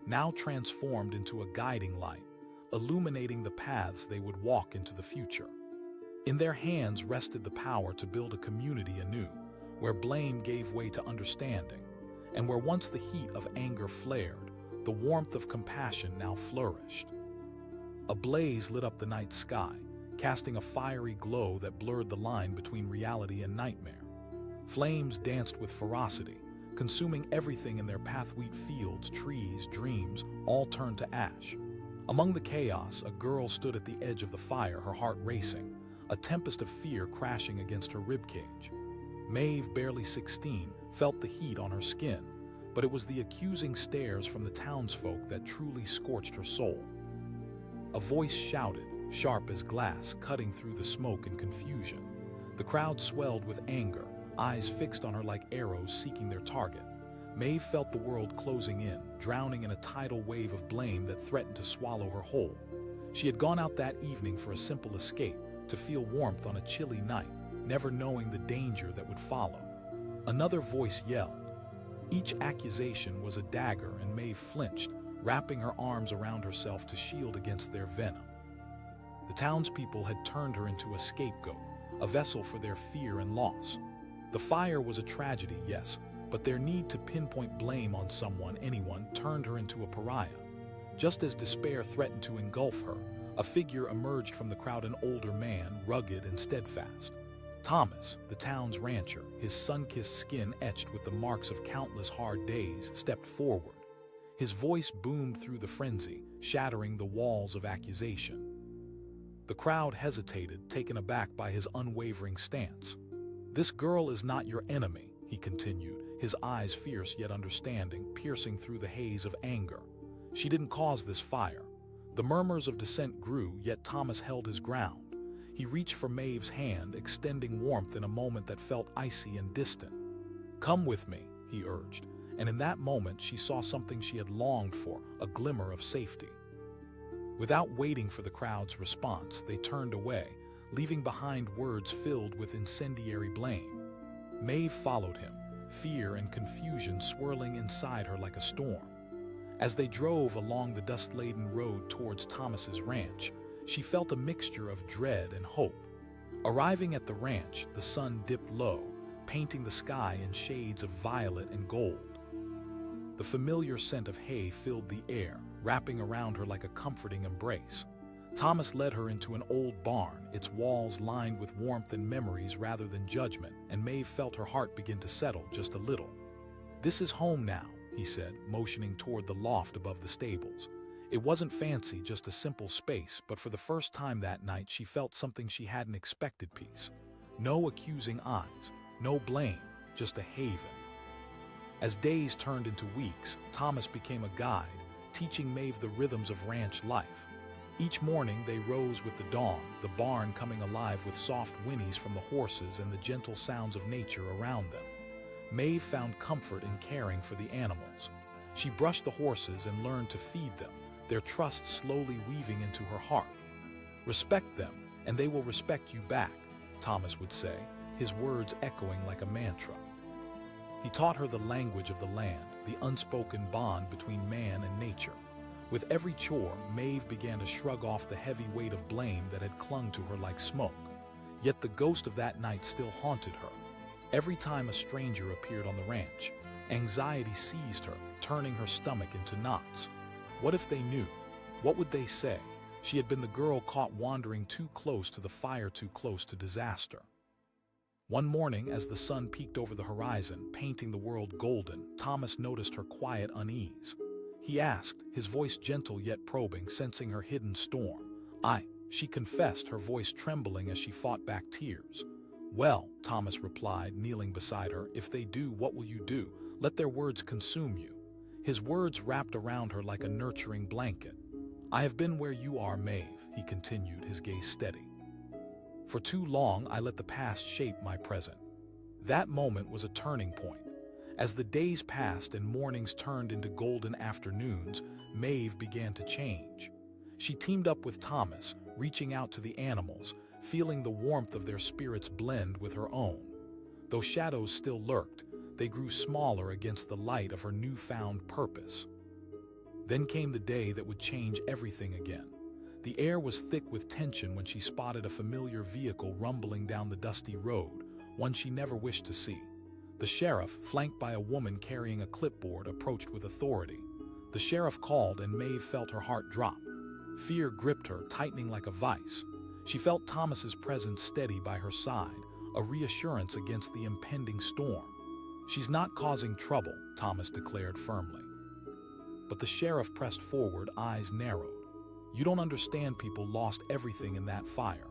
now transformed into a guiding light, illuminating the paths they would walk into the future. In their hands rested the power to build a community anew, where blame gave way to understanding, and where once the heat of anger flared, the warmth of compassion now flourished. A blaze lit up the night sky, casting a fiery glow that blurred the line between reality and nightmare. Flames danced with ferocity, consuming everything in their path. Wheat fields, trees, dreams, all turned to ash. Among the chaos, a girl stood at the edge of the fire, her heart racing, a tempest of fear crashing against her ribcage. Maeve, barely 16, felt the heat on her skin, but it was the accusing stares from the townsfolk that truly scorched her soul. A voice shouted, sharp as glass, cutting through the smoke and confusion. The crowd swelled with anger, eyes fixed on her like arrows seeking their target. Maeve felt the world closing in, drowning in a tidal wave of blame that threatened to swallow her whole. She had gone out that evening for a simple escape, to feel warmth on a chilly night, never knowing the danger that would follow. Another voice yelled. Each accusation was a dagger, and Maeve flinched, wrapping her arms around herself to shield against their venom. The townspeople had turned her into a scapegoat, a vessel for their fear and loss. The fire was a tragedy, yes, but their need to pinpoint blame on someone, anyone, turned her into a pariah. Just as despair threatened to engulf her, a figure emerged from the crowd, an older man, rugged and steadfast. Thomas, the town's rancher, his sun-kissed skin etched with the marks of countless hard days, stepped forward. His voice boomed through the frenzy, shattering the walls of accusation. The crowd hesitated, taken aback by his unwavering stance. "This girl is not your enemy," he continued, his eyes fierce yet understanding, piercing through the haze of anger. "She didn't cause this fire." The murmurs of dissent grew, yet Thomas held his ground. He reached for Maeve's hand, extending warmth in a moment that felt icy and distant. "Come with me," he urged, and in that moment she saw something she had longed for, a glimmer of safety. Without waiting for the crowd's response, they turned away, leaving behind words filled with incendiary blame. Maeve followed him, fear and confusion swirling inside her like a storm. As they drove along the dust-laden road towards Thomas's ranch, she felt a mixture of dread and hope. Arriving at the ranch, the sun dipped low, painting the sky in shades of violet and gold. The familiar scent of hay filled the air, wrapping around her like a comforting embrace. Thomas led her into an old barn, its walls lined with warmth and memories rather than judgment, and Maeve felt her heart begin to settle just a little. "This is home now," he said, motioning toward the loft above the stables. It wasn't fancy, just a simple space, but for the first time that night she felt something she hadn't expected: peace. No accusing eyes, no blame, just a haven. As days turned into weeks, Thomas became a guide, teaching Maeve the rhythms of ranch life. Each morning they rose with the dawn, the barn coming alive with soft whinnies from the horses and the gentle sounds of nature around them. Maeve found comfort in caring for the animals. She brushed the horses and learned to feed them, their trust slowly weaving into her heart. "Respect them, and they will respect you back," Thomas would say, his words echoing like a mantra. He taught her the language of the land, the unspoken bond between man and nature. With every chore, Maeve began to shrug off the heavy weight of blame that had clung to her like smoke. Yet the ghost of that night still haunted her. Every time a stranger appeared on the ranch, anxiety seized her, turning her stomach into knots. What if they knew? What would they say? She had been the girl caught wandering too close to the fire, too close to disaster. One morning, as the sun peeked over the horizon, painting the world golden, Thomas noticed her quiet unease. He asked, his voice gentle yet probing, sensing her hidden storm. She confessed, her voice trembling as she fought back tears. "Well," Thomas replied, kneeling beside her, "if they do, what will you do? Let their words consume you." His words wrapped around her like a nurturing blanket. "I have been where you are, Maeve," he continued, his gaze steady. "For too long, I let the past shape my present." That moment was a turning point. As the days passed and mornings turned into golden afternoons, Maeve began to change. She teamed up with Thomas, reaching out to the animals, feeling the warmth of their spirits blend with her own. Though shadows still lurked, they grew smaller against the light of her newfound purpose. Then came the day that would change everything again. The air was thick with tension when she spotted a familiar vehicle rumbling down the dusty road, one she never wished to see. The sheriff, flanked by a woman carrying a clipboard, approached with authority. The sheriff called, and Maeve felt her heart drop. Fear gripped her, tightening like a vice. She felt Thomas's presence steady by her side, a reassurance against the impending storm. "She's not causing trouble," Thomas declared firmly. But the sheriff pressed forward, eyes narrowed. "You don't understand. People lost everything in that fire."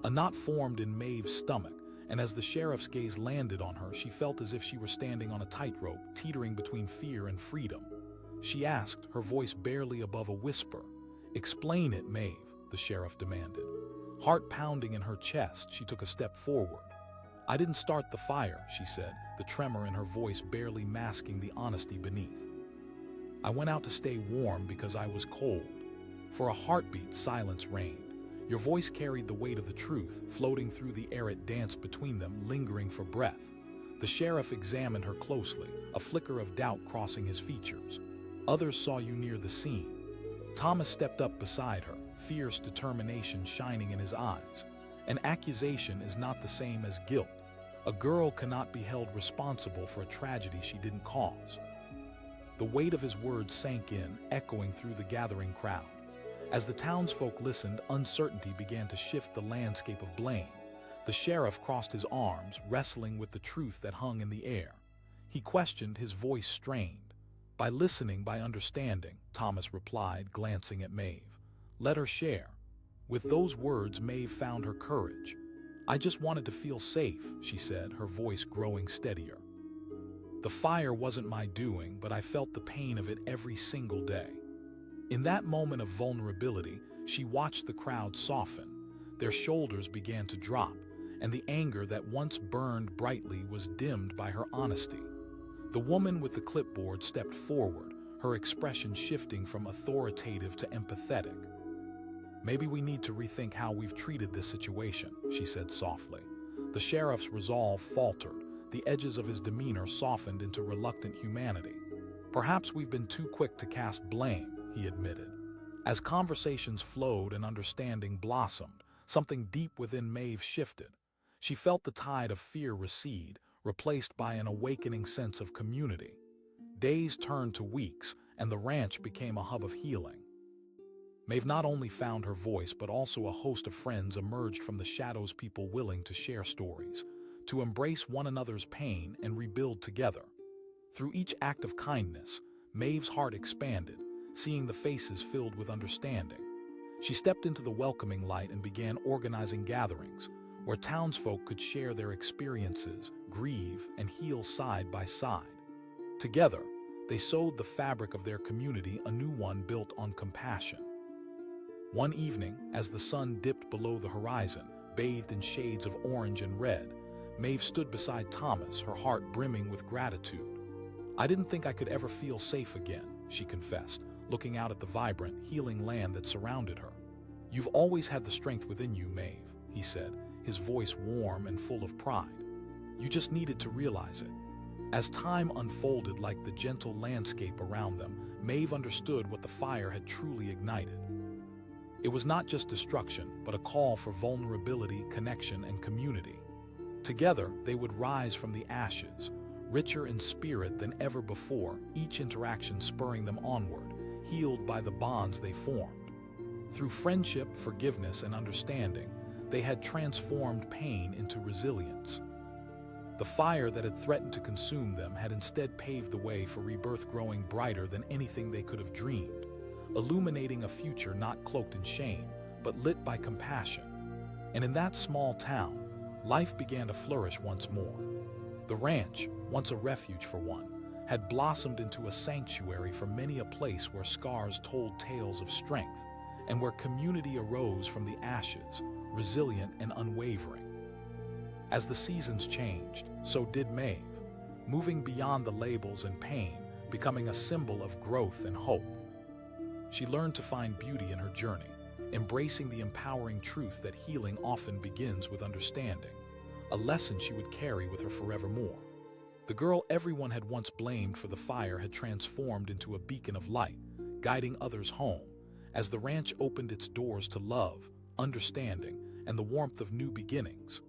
A knot formed in Maeve's stomach, and as the sheriff's gaze landed on her, she felt as if she were standing on a tightrope, teetering between fear and freedom. She asked, her voice barely above a whisper. "Explain it, Maeve," the sheriff demanded. Heart pounding in her chest, she took a step forward. "I didn't start the fire," she said, the tremor in her voice barely masking the honesty beneath. "I went out to stay warm because I was cold." For a heartbeat, silence reigned. Your voice carried the weight of the truth, floating through the air. It danced between them, lingering for breath. The sheriff examined her closely, a flicker of doubt crossing his features. "Others saw you near the scene." Thomas stepped up beside her, fierce determination shining in his eyes. An accusation is not the same as guilt. A girl cannot be held responsible for a tragedy she didn't cause. The weight of his words sank in, echoing through the gathering crowd. As the townsfolk listened, uncertainty began to shift the landscape of blame. The sheriff crossed his arms, wrestling with the truth that hung in the air. He questioned, his voice strained. "By listening, by understanding," Thomas replied, glancing at Maeve. "Let her share." With those words, Maeve found her courage. "I just wanted to feel safe," she said, her voice growing steadier. "The fire wasn't my doing, but I felt the pain of it every single day." In that moment of vulnerability, she watched the crowd soften. Their shoulders began to drop, and the anger that once burned brightly was dimmed by her honesty. The woman with the clipboard stepped forward, her expression shifting from authoritative to empathetic. "Maybe we need to rethink how we've treated this situation," she said softly. The sheriff's resolve faltered, the edges of his demeanor softened into reluctant humanity. "Perhaps we've been too quick to cast blame," he admitted. As conversations flowed and understanding blossomed, something deep within Maeve shifted. She felt the tide of fear recede, replaced by an awakening sense of community. Days turned to weeks, and the ranch became a hub of healing. Maeve not only found her voice, but also a host of friends emerged from the shadows, people willing to share stories, to embrace one another's pain and rebuild together. Through each act of kindness, Maeve's heart expanded, seeing the faces filled with understanding. She stepped into the welcoming light and began organizing gatherings, where townsfolk could share their experiences, grieve, and heal side by side. Together, they sewed the fabric of their community, a new one built on compassion. One evening, as the sun dipped below the horizon, bathed in shades of orange and red, Maeve stood beside Thomas, her heart brimming with gratitude. "I didn't think I could ever feel safe again," she confessed, looking out at the vibrant, healing land that surrounded her. "You've always had the strength within you, Maeve," he said, his voice warm and full of pride. "You just needed to realize it." As time unfolded like the gentle landscape around them, Maeve understood what the fire had truly ignited. It was not just destruction, but a call for vulnerability, connection, and community. Together, they would rise from the ashes, richer in spirit than ever before, each interaction spurring them onward, healed by the bonds they formed. Through friendship, forgiveness, and understanding, they had transformed pain into resilience. The fire that had threatened to consume them had instead paved the way for rebirth, growing brighter than anything they could have dreamed, illuminating a future not cloaked in shame, but lit by compassion. And in that small town, life began to flourish once more. The ranch, once a refuge for one, had blossomed into a sanctuary for many, a place where scars told tales of strength, and where community arose from the ashes, resilient and unwavering. As the seasons changed, so did Maeve, moving beyond the labels and pain, becoming a symbol of growth and hope. She learned to find beauty in her journey, embracing the empowering truth that healing often begins with understanding, a lesson she would carry with her forevermore. The girl everyone had once blamed for the fire had transformed into a beacon of light, guiding others home, as the ranch opened its doors to love, understanding, and the warmth of new beginnings.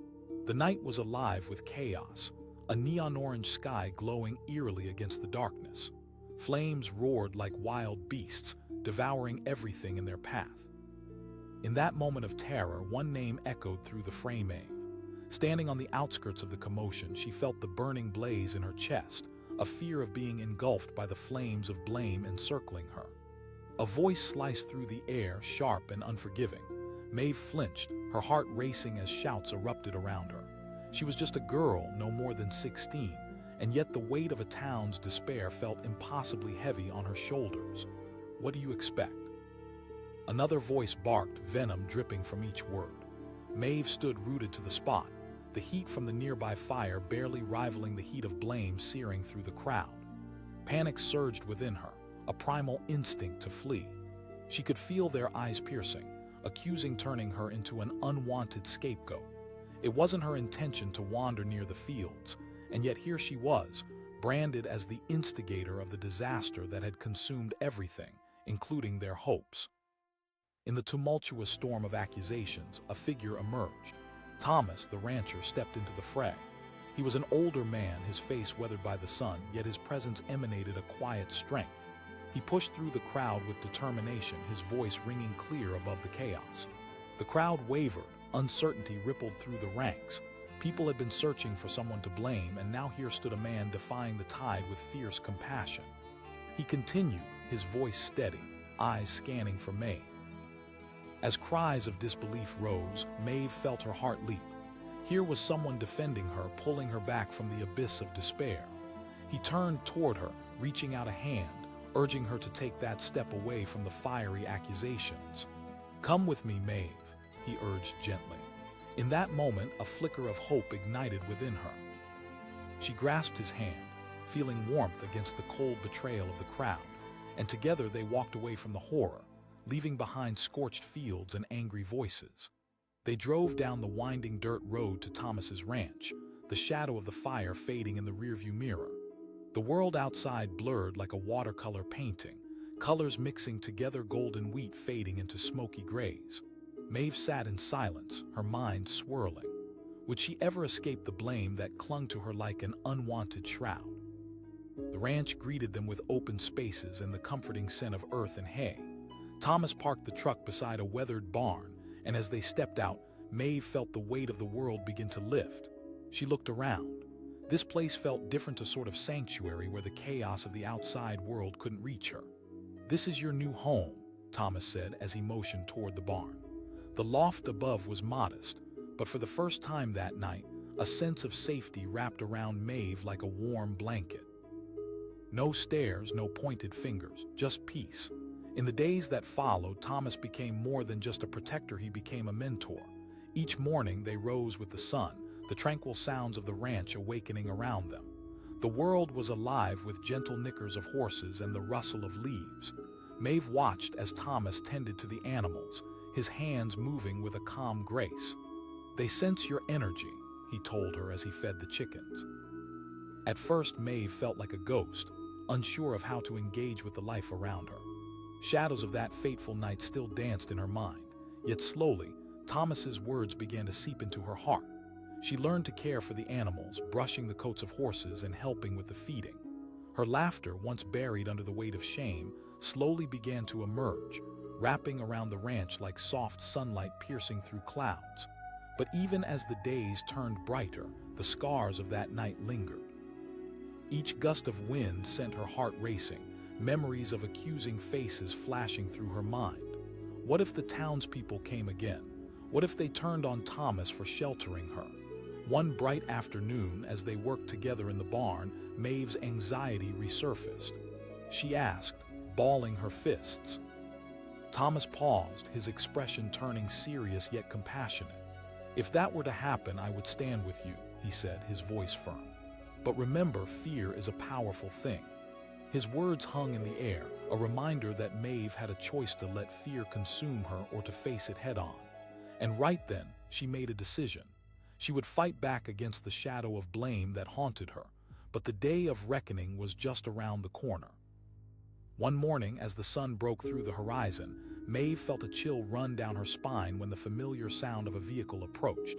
The night was alive with chaos, a neon-orange sky glowing eerily against the darkness. Flames roared like wild beasts, devouring everything in their path. In that moment of terror, one name echoed through the fray: Maeve. Standing on the outskirts of the commotion, she felt the burning blaze in her chest, a fear of being engulfed by the flames of blame encircling her. A voice sliced through the air, sharp and unforgiving. Maeve flinched, her heart racing as shouts erupted around her. She was just a girl, no more than 16, and yet the weight of a town's despair felt impossibly heavy on her shoulders. "What do you expect?" Another voice barked, venom dripping from each word. Maeve stood rooted to the spot, the heat from the nearby fire barely rivaling the heat of blame searing through the crowd. Panic surged within her, a primal instinct to flee. She could feel their eyes piercing, accusing turning her into an unwanted scapegoat. It wasn't her intention to wander near the fields, and yet here she was, branded as the instigator of the disaster that had consumed everything, including their hopes. In the tumultuous storm of accusations, a figure emerged. Thomas, the rancher, stepped into the fray. He was an older man, his face weathered by the sun, yet his presence emanated a quiet strength. He pushed through the crowd with determination, his voice ringing clear above the chaos. The crowd wavered, uncertainty rippled through the ranks. People had been searching for someone to blame, and now here stood a man defying the tide with fierce compassion. He continued, his voice steady, eyes scanning for Maeve. As cries of disbelief rose, Maeve felt her heart leap. Here was someone defending her, pulling her back from the abyss of despair. He turned toward her, reaching out a hand, urging her to take that step away from the fiery accusations. "Come with me, Maeve," he urged gently. In that moment, a flicker of hope ignited within her. She grasped his hand, feeling warmth against the cold betrayal of the crowd, and together they walked away from the horror, leaving behind scorched fields and angry voices. They drove down the winding dirt road to Thomas's ranch, the shadow of the fire fading in the rearview mirror. The world outside blurred like a watercolor painting, colors mixing together, golden wheat fading into smoky grays. Maeve sat in silence, her mind swirling. Would she ever escape the blame that clung to her like an unwanted shroud? The ranch greeted them with open spaces and the comforting scent of earth and hay. Thomas parked the truck beside a weathered barn, and as they stepped out, Maeve felt the weight of the world begin to lift. She looked around. This place felt different, a sort of sanctuary where the chaos of the outside world couldn't reach her. "This is your new home," Thomas said as he motioned toward the barn. The loft above was modest, but for the first time that night, a sense of safety wrapped around Maeve like a warm blanket. No stares, no pointed fingers, just peace. In the days that followed, Thomas became more than just a protector, he became a mentor. Each morning they rose with the sun, the tranquil sounds of the ranch awakening around them. The world was alive with gentle nickers of horses and the rustle of leaves. Maeve watched as Thomas tended to the animals, his hands moving with a calm grace. "They sense your energy," he told her as he fed the chickens. At first, Maeve felt like a ghost, unsure of how to engage with the life around her. Shadows of that fateful night still danced in her mind, yet slowly, Thomas's words began to seep into her heart. She learned to care for the animals, brushing the coats of horses and helping with the feeding. Her laughter, once buried under the weight of shame, slowly began to emerge, wrapping around the ranch like soft sunlight piercing through clouds. But even as the days turned brighter, the scars of that night lingered. Each gust of wind sent her heart racing, memories of accusing faces flashing through her mind. What if the townspeople came again? What if they turned on Thomas for sheltering her? One bright afternoon, as they worked together in the barn, Maeve's anxiety resurfaced. She asked, balling her fists. Thomas paused, his expression turning serious yet compassionate. "If that were to happen, I would stand with you," he said, his voice firm. "But remember, fear is a powerful thing." His words hung in the air, a reminder that Maeve had a choice to let fear consume her or to face it head-on. And right then, she made a decision. She would fight back against the shadow of blame that haunted her, but the day of reckoning was just around the corner. One morning, as the sun broke through the horizon, Maeve felt a chill run down her spine when the familiar sound of a vehicle approached.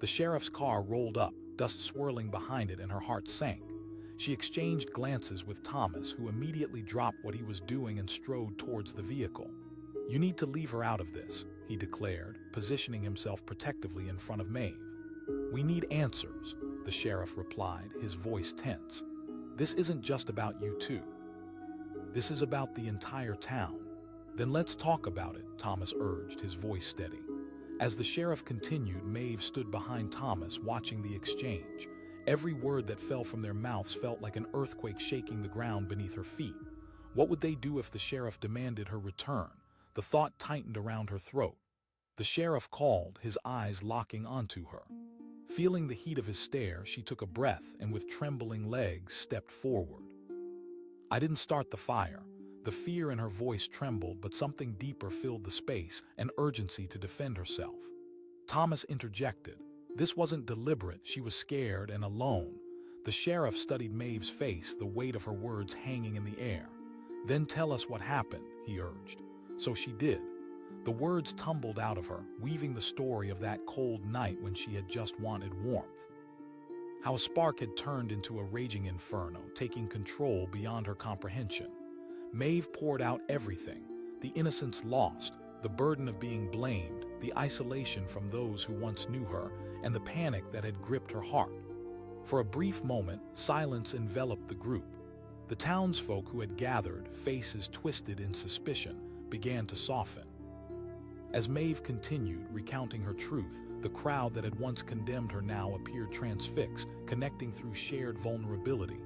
The sheriff's car rolled up, dust swirling behind it, and her heart sank. She exchanged glances with Thomas, who immediately dropped what he was doing and strode towards the vehicle. "You need to leave her out of this," he declared, positioning himself protectively in front of Maeve. "We need answers," the sheriff replied, his voice tense. "This isn't just about you two. This is about the entire town." "Then let's talk about it," Thomas urged, his voice steady. As the sheriff continued, Maeve stood behind Thomas, watching the exchange. Every word that fell from their mouths felt like an earthquake shaking the ground beneath her feet. What would they do if the sheriff demanded her return? The thought tightened around her throat. The sheriff called, his eyes locking onto her. Feeling the heat of his stare, she took a breath and with trembling legs stepped forward. "I didn't start the fire." The fear in her voice trembled, but something deeper filled the space, an urgency to defend herself. Thomas interjected. This wasn't deliberate, she was scared and alone. The sheriff studied Maeve's face, the weight of her words hanging in the air. "Then tell us what happened," he urged. So she did. The words tumbled out of her, weaving the story of that cold night when she had just wanted warmth. How a spark had turned into a raging inferno, taking control beyond her comprehension. Maeve poured out everything: the innocence lost, the burden of being blamed, the isolation from those who once knew her, and the panic that had gripped her heart. For a brief moment, silence enveloped the group. The townsfolk who had gathered, faces twisted in suspicion, began to soften. As Maeve continued, recounting her truth, the crowd that had once condemned her now appeared transfixed, connecting through shared vulnerability.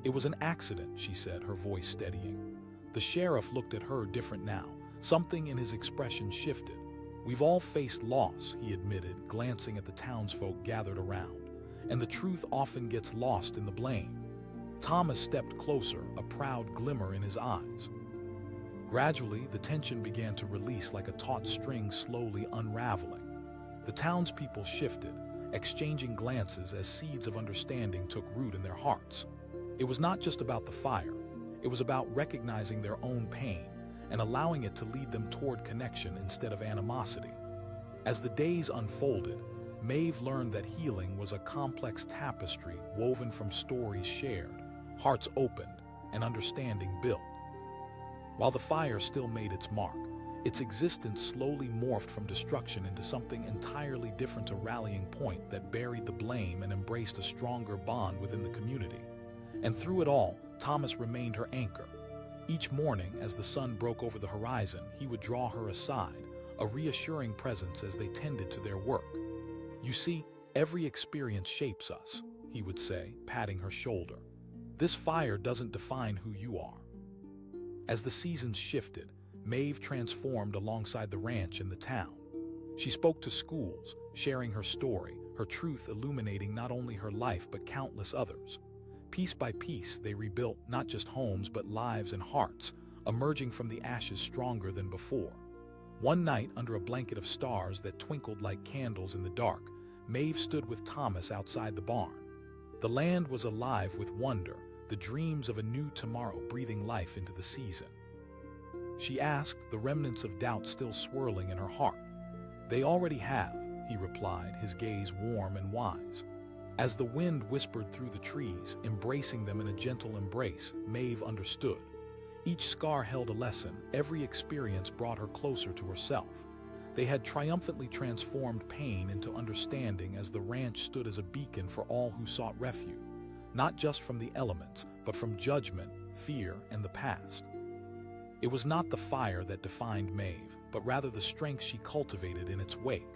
"It was an accident," she said, her voice steadying. The sheriff looked at her different now. Something in his expression shifted. "We've all faced loss," he admitted, glancing at the townsfolk gathered around. "And the truth often gets lost in the blame." Thomas stepped closer, a proud glimmer in his eyes. Gradually, the tension began to release like a taut string slowly unraveling. The townspeople shifted, exchanging glances as seeds of understanding took root in their hearts. It was not just about the fire. It was about recognizing their own pain and allowing it to lead them toward connection instead of animosity. As the days unfolded, Maeve learned that healing was a complex tapestry woven from stories shared, hearts opened, and understanding built. While the fire still made its mark, its existence slowly morphed from destruction into something entirely different, a rallying point that buried the blame and embraced a stronger bond within the community. And through it all, Thomas remained her anchor. Each morning, as the sun broke over the horizon, he would draw her aside, a reassuring presence as they tended to their work. "You see, every experience shapes us," he would say, patting her shoulder. "This fire doesn't define who you are." As the seasons shifted, Maeve transformed alongside the ranch and the town. She spoke to schools, sharing her story, her truth illuminating not only her life but countless others. Piece by piece, they rebuilt not just homes but lives and hearts, emerging from the ashes stronger than before. One night, under a blanket of stars that twinkled like candles in the dark, Maeve stood with Thomas outside the barn. The land was alive with wonder, the dreams of a new tomorrow breathing life into the season. She asked, the remnants of doubt still swirling in her heart. "They already have," he replied, his gaze warm and wise. As the wind whispered through the trees, embracing them in a gentle embrace, Maeve understood. Each scar held a lesson, every experience brought her closer to herself. They had triumphantly transformed pain into understanding as the ranch stood as a beacon for all who sought refuge, not just from the elements, but from judgment, fear, and the past. It was not the fire that defined Maeve, but rather the strength she cultivated in its wake.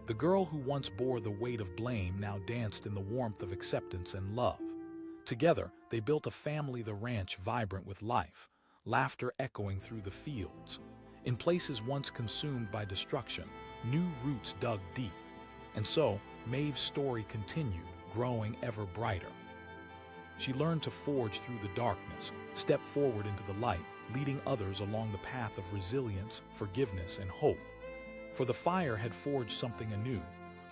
The girl who once bore the weight of blame now danced in the warmth of acceptance and love. Together, they built a family, the ranch vibrant with life, laughter echoing through the fields. In places once consumed by destruction, new roots dug deep. And so, Maeve's story continued, growing ever brighter. She learned to forge through the darkness, step forward into the light, leading others along the path of resilience, forgiveness, and hope. For the fire had forged something anew,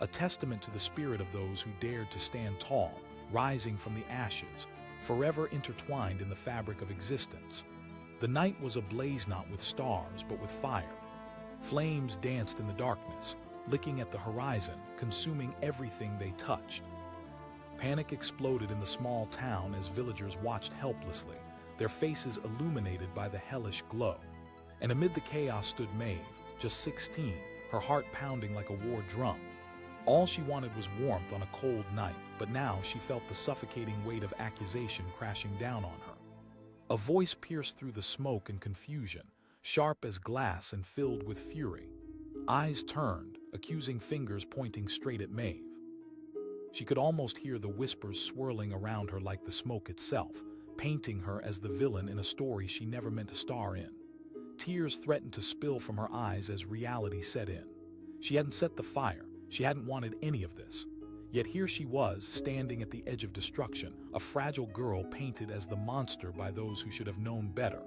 a testament to the spirit of those who dared to stand tall, rising from the ashes, forever intertwined in the fabric of existence. The night was ablaze not with stars, but with fire. Flames danced in the darkness, licking at the horizon, consuming everything they touched. Panic exploded in the small town as villagers watched helplessly, their faces illuminated by the hellish glow. And amid the chaos stood Maeve, just 16, her heart pounding like a war drum. All she wanted was warmth on a cold night, but now she felt the suffocating weight of accusation crashing down on her. A voice pierced through the smoke and confusion, sharp as glass and filled with fury. Eyes turned, accusing fingers pointing straight at Maeve. She could almost hear the whispers swirling around her like the smoke itself, painting her as the villain in a story she never meant to star in. Tears threatened to spill from her eyes as reality set in. She hadn't set the fire, she hadn't wanted any of this. Yet here she was, standing at the edge of destruction, a fragile girl painted as the monster by those who should have known better.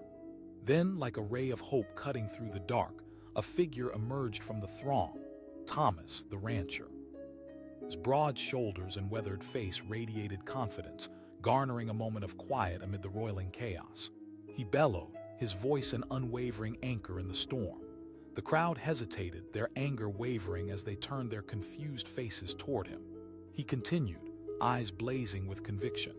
Then, like a ray of hope cutting through the dark, a figure emerged from the throng, Thomas, the rancher. His broad shoulders and weathered face radiated confidence, garnering a moment of quiet amid the roiling chaos. He bellowed, his voice an unwavering anchor in the storm. The crowd hesitated, their anger wavering as they turned their confused faces toward him. He continued, eyes blazing with conviction.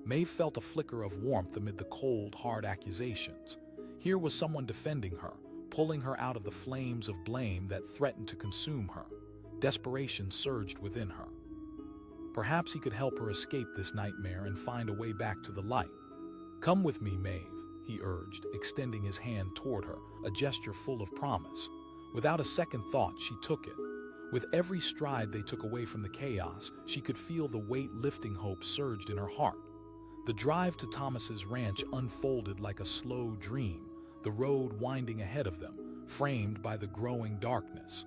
Maeve felt a flicker of warmth amid the cold, hard accusations. Here was someone defending her, pulling her out of the flames of blame that threatened to consume her. Desperation surged within her. Perhaps he could help her escape this nightmare and find a way back to the light. "Come with me, Maeve," he urged, extending his hand toward her, a gesture full of promise. Without a second thought, she took it. With every stride they took away from the chaos, she could feel the weight-lifting hope surged in her heart. The drive to Thomas's ranch unfolded like a slow dream, the road winding ahead of them, framed by the growing darkness.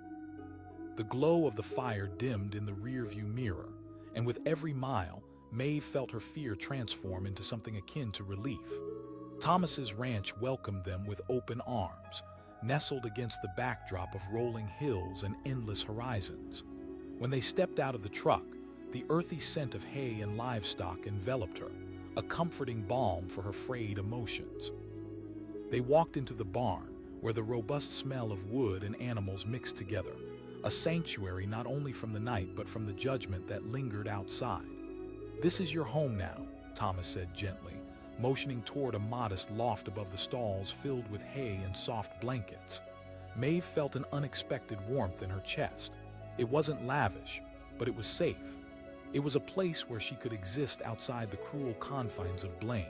The glow of the fire dimmed in the rearview mirror, and with every mile, Maeve felt her fear transform into something akin to relief. Thomas's ranch welcomed them with open arms, nestled against the backdrop of rolling hills and endless horizons. When they stepped out of the truck, the earthy scent of hay and livestock enveloped her, a comforting balm for her frayed emotions. They walked into the barn, where the robust smell of wood and animals mixed together, a sanctuary not only from the night but from the judgment that lingered outside. "This is your home now," Thomas said gently, motioning toward a modest loft above the stalls filled with hay and soft blankets. Maeve felt an unexpected warmth in her chest. It wasn't lavish, but it was safe. It was a place where she could exist outside the cruel confines of blame.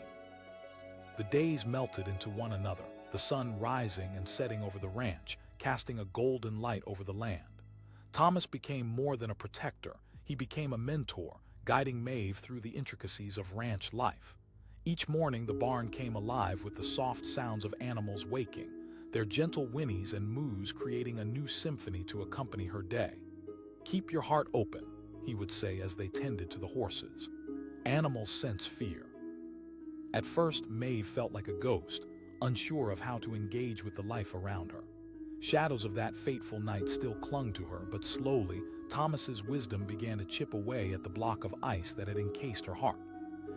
The days melted into one another, the sun rising and setting over the ranch, casting a golden light over the land. Thomas became more than a protector. He became a mentor, guiding Maeve through the intricacies of ranch life. Each morning the barn came alive with the soft sounds of animals waking, their gentle whinnies and moos creating a new symphony to accompany her day. "Keep your heart open," he would say as they tended to the horses. Animals sense fear. At first, Maeve felt like a ghost, unsure of how to engage with the life around her. Shadows of that fateful night still clung to her, but slowly, Thomas's wisdom began to chip away at the block of ice that had encased her heart.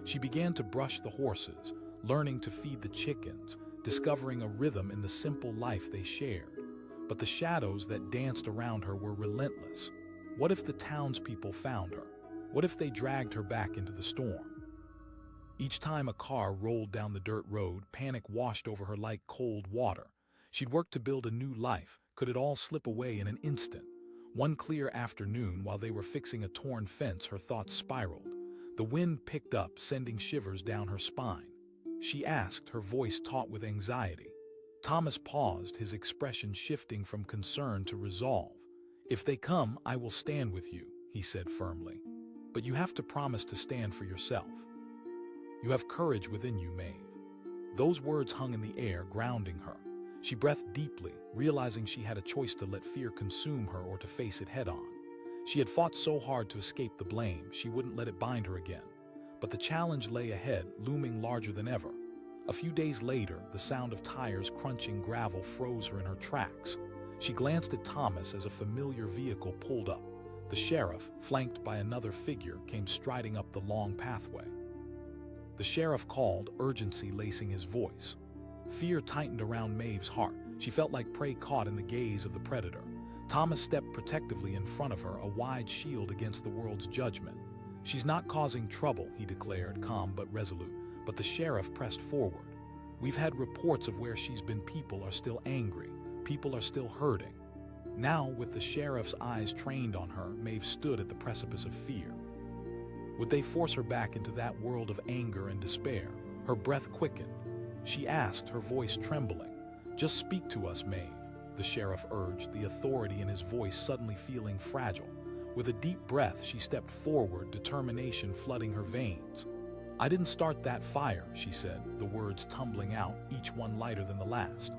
She began to brush the horses, learning to feed the chickens, discovering a rhythm in the simple life they shared. But the shadows that danced around her were relentless. What if the townspeople found her? What if they dragged her back into the storm? Each time a car rolled down the dirt road, panic washed over her like cold water. She'd worked to build a new life. Could it all slip away in an instant? One clear afternoon, while they were fixing a torn fence, her thoughts spiraled. The wind picked up, sending shivers down her spine. She asked, her voice taut with anxiety. Thomas paused, his expression shifting from concern to resolve. "If they come, I will stand with you," he said firmly. "But you have to promise to stand for yourself. You have courage within you, Maeve." Those words hung in the air, grounding her. She breathed deeply, realizing she had a choice to let fear consume her or to face it head-on. She had fought so hard to escape the blame, she wouldn't let it bind her again. But the challenge lay ahead, looming larger than ever. A few days later, the sound of tires crunching gravel froze her in her tracks. She glanced at Thomas as a familiar vehicle pulled up. The sheriff, flanked by another figure, came striding up the long pathway. The sheriff called, urgency lacing his voice. Fear tightened around Maeve's heart. She felt like prey caught in the gaze of the predator. Thomas stepped protectively in front of her, a wide shield against the world's judgment. "She's not causing trouble," he declared, calm but resolute. But the sheriff pressed forward. "We've had reports of where she's been. People are still angry. People are still hurting." Now, with the sheriff's eyes trained on her, Maeve stood at the precipice of fear. Would they force her back into that world of anger and despair? Her breath quickened. She asked, her voice trembling. "Just speak to us, Maeve," the sheriff urged, the authority in his voice suddenly feeling fragile. With a deep breath, she stepped forward, determination flooding her veins. "I didn't start that fire," she said, the words tumbling out, each one lighter than the last.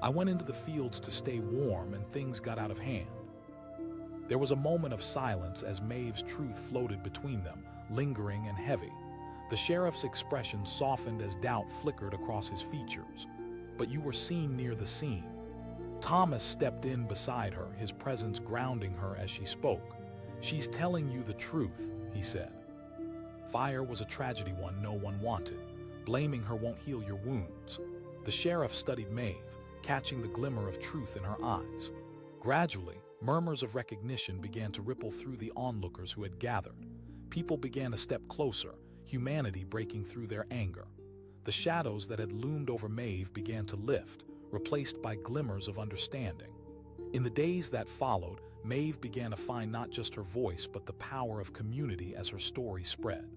"I went into the fields to stay warm, and things got out of hand." There was a moment of silence as Maeve's truth floated between them, lingering and heavy. The sheriff's expression softened as doubt flickered across his features. "But you were seen near the scene." Thomas stepped in beside her, his presence grounding her as she spoke. "She's telling you the truth," he said. "Fire was a tragedy one no one wanted. Blaming her won't heal your wounds." The sheriff studied Maeve, catching the glimmer of truth in her eyes. Gradually, murmurs of recognition began to ripple through the onlookers who had gathered. People began to step closer, humanity breaking through their anger. The shadows that had loomed over Maeve began to lift, replaced by glimmers of understanding. In the days that followed, Maeve began to find not just her voice but the power of community as her story spread.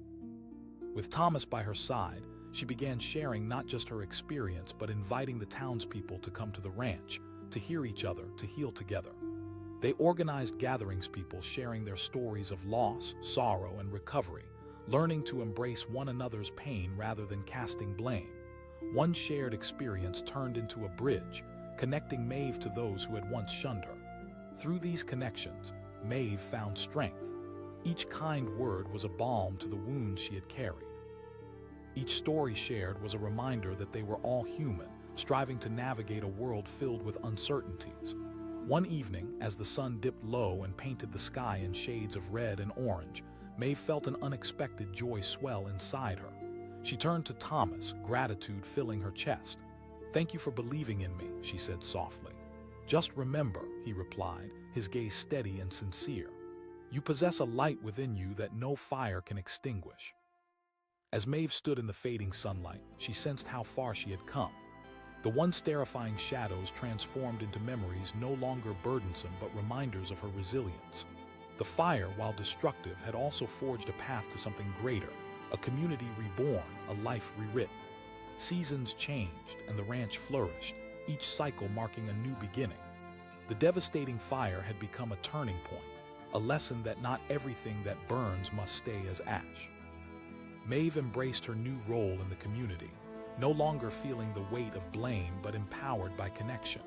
With Thomas by her side, she began sharing not just her experience but inviting the townspeople to come to the ranch, to hear each other, to heal together. They organized gatherings, people sharing their stories of loss, sorrow, and recovery, learning to embrace one another's pain rather than casting blame. One shared experience turned into a bridge, connecting Maeve to those who had once shunned her. Through these connections, Maeve found strength. Each kind word was a balm to the wounds she had carried. Each story shared was a reminder that they were all human, striving to navigate a world filled with uncertainties. One evening, as the sun dipped low and painted the sky in shades of red and orange, Maeve felt an unexpected joy swell inside her. She turned to Thomas, gratitude filling her chest. "Thank you for believing in me," she said softly. "Just remember," he replied, his gaze steady and sincere. "You possess a light within you that no fire can extinguish." As Maeve stood in the fading sunlight, she sensed how far she had come. The once terrifying shadows transformed into memories no longer burdensome but reminders of her resilience. The fire, while destructive, had also forged a path to something greater, a community reborn, a life rewritten. Seasons changed and the ranch flourished, each cycle marking a new beginning. The devastating fire had become a turning point, a lesson that not everything that burns must stay as ash. Maeve embraced her new role in the community, no longer feeling the weight of blame but empowered by connection.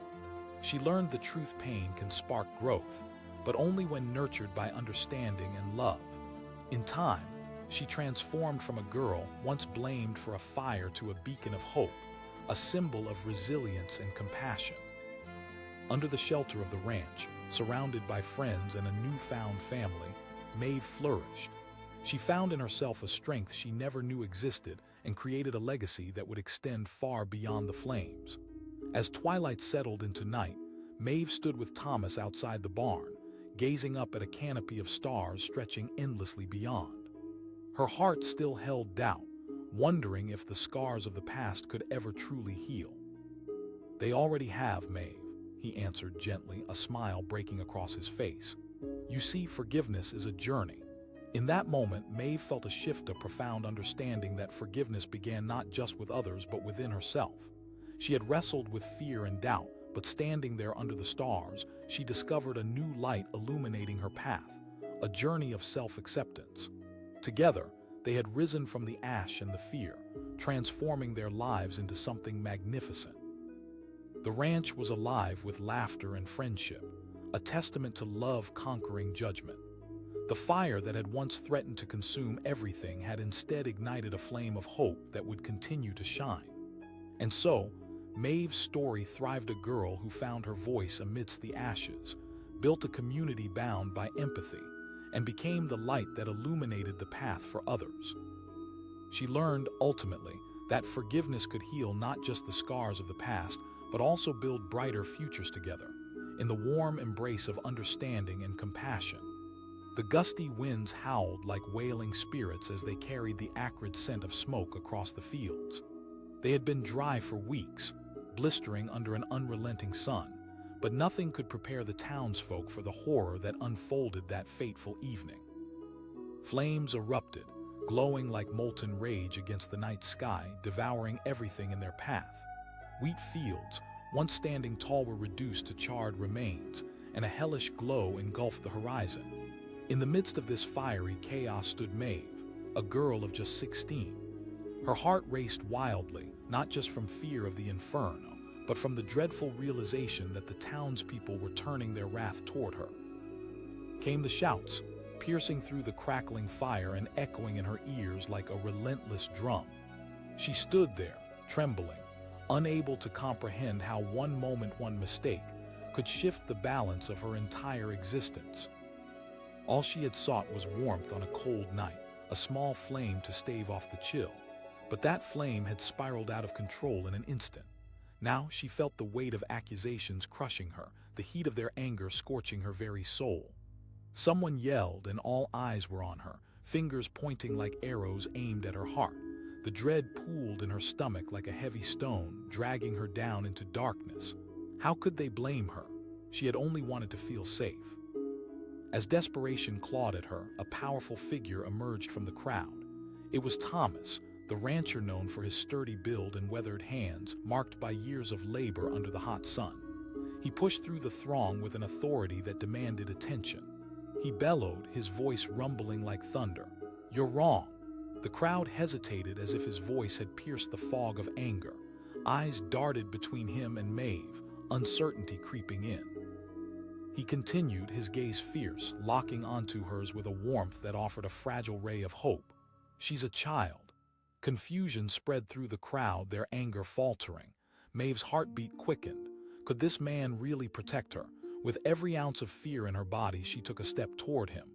She learned the truth pain can spark growth, but only when nurtured by understanding and love. In time, she transformed from a girl once blamed for a fire to a beacon of hope, a symbol of resilience and compassion. Under the shelter of the ranch, surrounded by friends and a newfound family, Maeve flourished. She found in herself a strength she never knew existed and created a legacy that would extend far beyond the flames. As twilight settled into night, Maeve stood with Thomas outside the barn, gazing up at a canopy of stars stretching endlessly beyond. Her heart still held doubt, wondering if the scars of the past could ever truly heal. "They already have, Maeve," he answered gently, a smile breaking across his face. "You see, forgiveness is a journey." In that moment, Maeve felt a shift of profound understanding that forgiveness began not just with others but within herself. She had wrestled with fear and doubt, but standing there under the stars, she discovered a new light illuminating her path, a journey of self-acceptance. Together, they had risen from the ash and the fear, transforming their lives into something magnificent. The ranch was alive with laughter and friendship, a testament to love conquering judgment. The fire that had once threatened to consume everything had instead ignited a flame of hope that would continue to shine. And so, Maeve's story thrived, a girl who found her voice amidst the ashes, built a community bound by empathy, and became the light that illuminated the path for others. She learned, ultimately, that forgiveness could heal not just the scars of the past, but also build brighter futures together, in the warm embrace of understanding and compassion. The gusty winds howled like wailing spirits as they carried the acrid scent of smoke across the fields. They had been dry for weeks, blistering under an unrelenting sun, but nothing could prepare the townsfolk for the horror that unfolded that fateful evening. Flames erupted, glowing like molten rage against the night sky, devouring everything in their path. Wheat fields, once standing tall, were reduced to charred remains, and a hellish glow engulfed the horizon. In the midst of this fiery chaos stood Maeve, a girl of just 16. Her heart raced wildly, not just from fear of the inferno, but from the dreadful realization that the townspeople were turning their wrath toward her. Came the shouts, piercing through the crackling fire and echoing in her ears like a relentless drum. She stood there, trembling, unable to comprehend how one moment, one mistake, could shift the balance of her entire existence. All she had sought was warmth on a cold night, a small flame to stave off the chill. But that flame had spiraled out of control in an instant. Now she felt the weight of accusations crushing her, the heat of their anger scorching her very soul. Someone yelled and all eyes were on her, fingers pointing like arrows aimed at her heart. The dread pooled in her stomach like a heavy stone, dragging her down into darkness. How could they blame her? She had only wanted to feel safe. As desperation clawed at her, a powerful figure emerged from the crowd. It was Thomas, the rancher known for his sturdy build and weathered hands, marked by years of labor under the hot sun. He pushed through the throng with an authority that demanded attention. He bellowed, his voice rumbling like thunder. "You're wrong." The crowd hesitated as if his voice had pierced the fog of anger. Eyes darted between him and Maeve, uncertainty creeping in. He continued, his gaze fierce, locking onto hers with a warmth that offered a fragile ray of hope. "She's a child." Confusion spread through the crowd, their anger faltering. Maeve's heartbeat quickened. Could this man really protect her? With every ounce of fear in her body, she took a step toward him.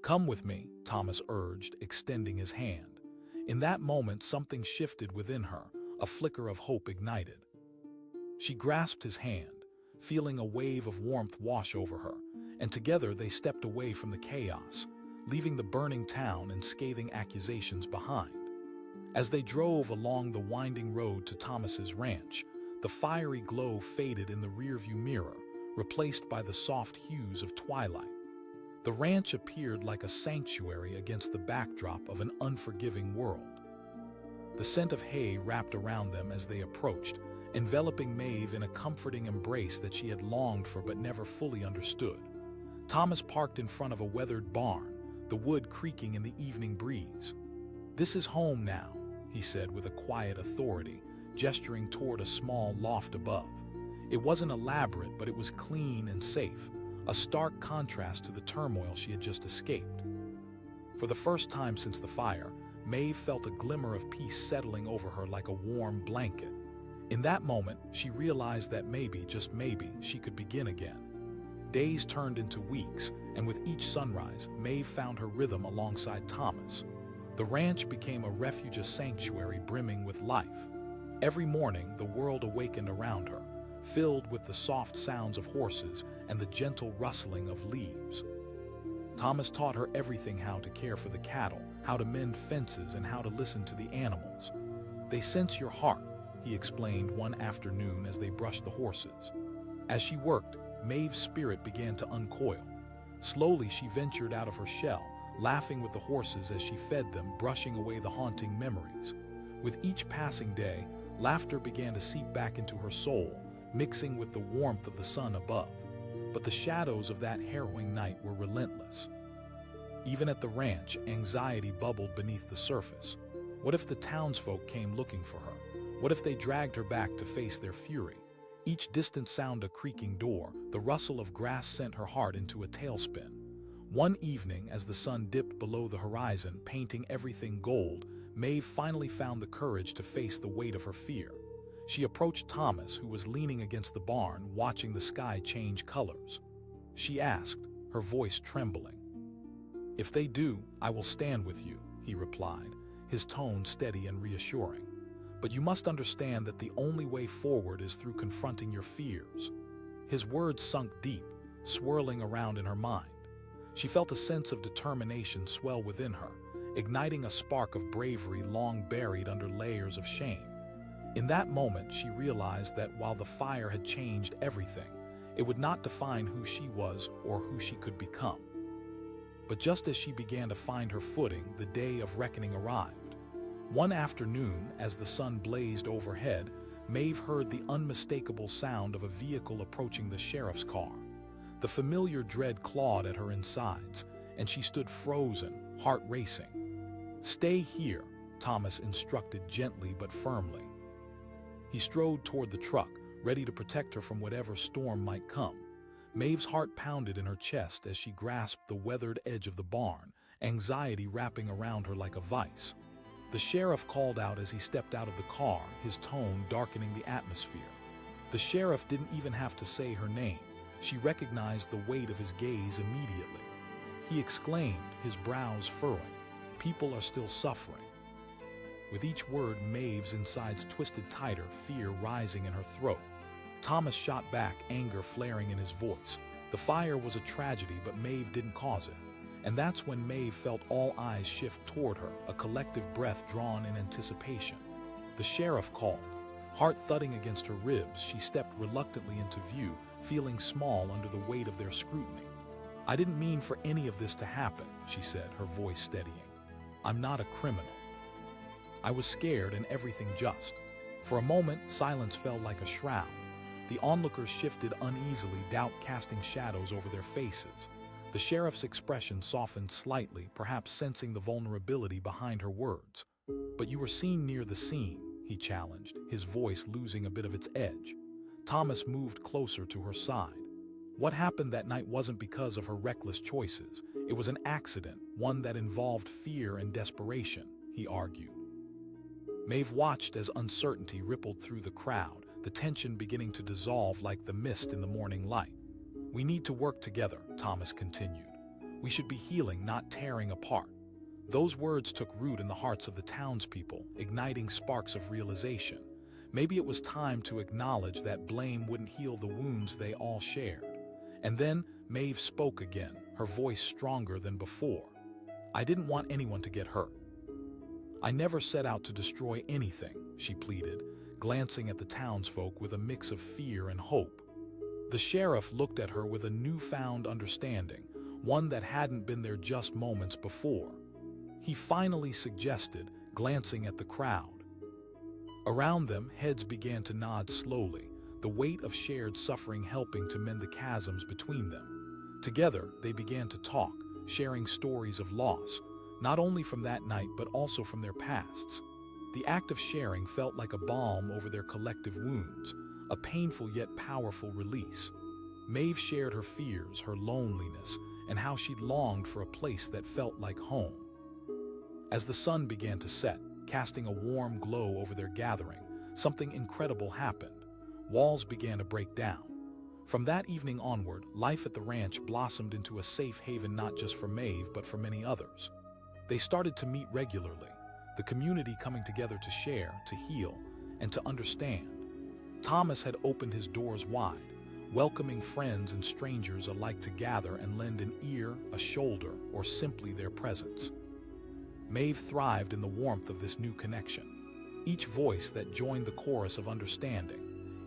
"Come with me," Thomas urged, extending his hand. In that moment, something shifted within her, a flicker of hope ignited. She grasped his hand, feeling a wave of warmth wash over her, and together they stepped away from the chaos, leaving the burning town and scathing accusations behind. As they drove along the winding road to Thomas's ranch, the fiery glow faded in the rearview mirror, replaced by the soft hues of twilight. The ranch appeared like a sanctuary against the backdrop of an unforgiving world. the scent of hay wrapped around them as they approached, enveloping Maeve in a comforting embrace that she had longed for but never fully understood. Thomas parked in front of a weathered barn, the wood creaking in the evening breeze. "This is home now," he said with a quiet authority, gesturing toward a small loft above. It wasn't elaborate, but it was clean and safe, a stark contrast to the turmoil she had just escaped. For the first time since the fire, Maeve felt a glimmer of peace settling over her like a warm blanket. In that moment, she realized that maybe, just maybe, she could begin again. Days turned into weeks, and with each sunrise, Maeve found her rhythm alongside Thomas. The ranch became a refuge, a sanctuary brimming with life. Every morning, the world awakened around her, filled with the soft sounds of horses and the gentle rustling of leaves. Thomas taught her everything: how to care for the cattle, how to mend fences, and how to listen to the animals. "They sense your heart," he explained one afternoon as they brushed the horses. As she worked, Maeve's spirit began to uncoil. Slowly, she ventured out of her shell, laughing with the horses as she fed them, brushing away the haunting memories. With each passing day, laughter began to seep back into her soul, mixing with the warmth of the sun above. But the shadows of that harrowing night were relentless. Even at the ranch, anxiety bubbled beneath the surface. What if the townsfolk came looking for her? What if they dragged her back to face their fury? Each distant sound, a creaking door, the rustle of grass sent her heart into a tailspin. One evening, as the sun dipped below the horizon, painting everything gold, Maeve finally found the courage to face the weight of her fear. She approached Thomas, who was leaning against the barn, watching the sky change colors. She asked, her voice trembling. "If they do, I will stand with you," he replied, his tone steady and reassuring. "But you must understand that the only way forward is through confronting your fears." His words sunk deep, swirling around in her mind. She felt a sense of determination swell within her, igniting a spark of bravery long buried under layers of shame. In that moment, she realized that while the fire had changed everything, it would not define who she was or who she could become. But just as she began to find her footing, the day of reckoning arrived. One afternoon, as the sun blazed overhead, Maeve heard the unmistakable sound of a vehicle approaching the sheriff's car. The familiar dread clawed at her insides, and she stood frozen, heart racing. "Stay here," Thomas instructed gently but firmly. He strode toward the truck, ready to protect her from whatever storm might come. Maeve's heart pounded in her chest as she grasped the weathered edge of the barn, anxiety wrapping around her like a vice. The sheriff called out as he stepped out of the car, his tone darkening the atmosphere. The sheriff didn't even have to say her name. She recognized the weight of his gaze immediately. He exclaimed, his brows furrowing, "People are still suffering." With each word, Maeve's insides twisted tighter, fear rising in her throat. Thomas shot back, anger flaring in his voice. The fire was a tragedy, but Maeve didn't cause it. And that's when Maeve felt all eyes shift toward her, a collective breath drawn in anticipation. The sheriff called. Heart thudding against her ribs, she stepped reluctantly into view, feeling small under the weight of their scrutiny. "I didn't mean for any of this to happen," she said, her voice steadying. "I'm not a criminal. I was scared and everything just." For a moment, silence fell like a shroud. The onlookers shifted uneasily, doubt casting shadows over their faces. The sheriff's expression softened slightly, perhaps sensing the vulnerability behind her words. "But you were seen near the scene," he challenged, his voice losing a bit of its edge. Thomas moved closer to her side. What happened that night wasn't because of her reckless choices. It was an accident, one that involved fear and desperation, he argued. Maeve watched as uncertainty rippled through the crowd, the tension beginning to dissolve like the mist in the morning light. "We need to work together," Thomas continued. "We should be healing, not tearing apart." Those words took root in the hearts of the townspeople, igniting sparks of realization. Maybe it was time to acknowledge that blame wouldn't heal the wounds they all shared. And then Maeve spoke again, her voice stronger than before. "I didn't want anyone to get hurt. I never set out to destroy anything," she pleaded, glancing at the townsfolk with a mix of fear and hope. The sheriff looked at her with a newfound understanding, one that hadn't been there just moments before. He finally suggested, glancing at the crowd, Around them, heads began to nod slowly, the weight of shared suffering helping to mend the chasms between them. Together, they began to talk, sharing stories of loss, not only from that night but also from their pasts. The act of sharing felt like a balm over their collective wounds, a painful yet powerful release. Maeve shared her fears, her loneliness, and how she'd longed for a place that felt like home. As the sun began to set, casting a warm glow over their gathering, something incredible happened. Walls began to break down. From that evening onward, life at the ranch blossomed into a safe haven not just for Maeve but for many others. They started to meet regularly, the community coming together to share, to heal, and to understand. Thomas had opened his doors wide, welcoming friends and strangers alike to gather and lend an ear, a shoulder, or simply their presence. Maeve thrived in the warmth of this new connection. Each voice that joined the chorus of understanding,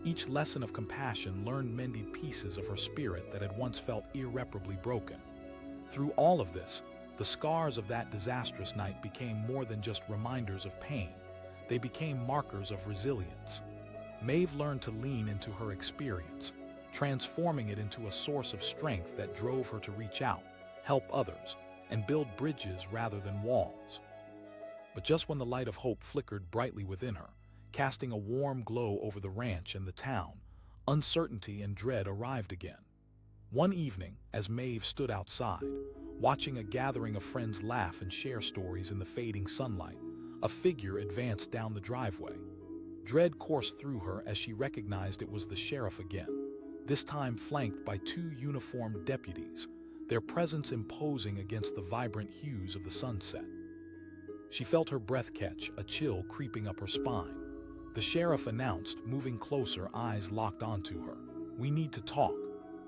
each lesson of compassion learned mended pieces of her spirit that had once felt irreparably broken. Through all of this, the scars of that disastrous night became more than just reminders of pain. They became markers of resilience. Maeve learned to lean into her experience, transforming it into a source of strength that drove her to reach out, help others, and build bridges rather than walls. But just when the light of hope flickered brightly within her, casting a warm glow over the ranch and the town, uncertainty and dread arrived again. One evening, as Maeve stood outside, watching a gathering of friends laugh and share stories in the fading sunlight, a figure advanced down the driveway. Dread coursed through her as she recognized it was the sheriff again, this time flanked by two uniformed deputies, their presence imposing against the vibrant hues of the sunset. She felt her breath catch, a chill creeping up her spine. The sheriff announced, moving closer, eyes locked onto her. "We need to talk."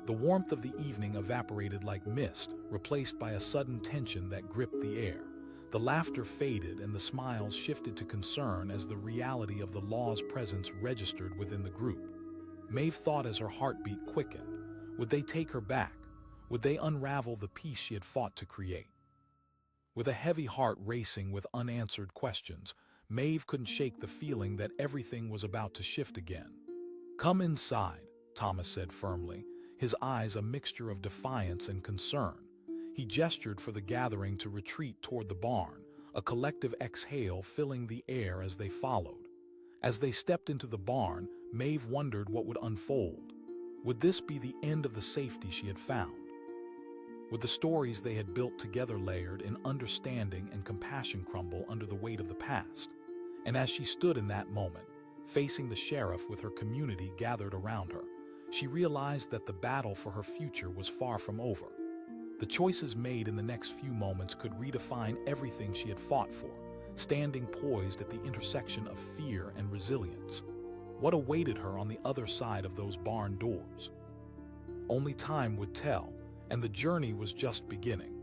The warmth of the evening evaporated like mist, replaced by a sudden tension that gripped the air. The laughter faded and the smiles shifted to concern as the reality of the law's presence registered within the group. Maeve thought as her heartbeat quickened. Would they take her back? Would they unravel the peace she had fought to create? With a heavy heart racing with unanswered questions, Maeve couldn't shake the feeling that everything was about to shift again. "Come inside," Thomas said firmly, his eyes a mixture of defiance and concern. He gestured for the gathering to retreat toward the barn, a collective exhale filling the air as they followed. As they stepped into the barn, Maeve wondered what would unfold. Would this be the end of the safety she had found? Would the stories they had built together layered in understanding and compassion crumble under the weight of the past? And as she stood in that moment, facing the sheriff with her community gathered around her, she realized that the battle for her future was far from over. The choices made in the next few moments could redefine everything she had fought for, standing poised at the intersection of fear and resilience. What awaited her on the other side of those barn doors? Only time would tell, and the journey was just beginning.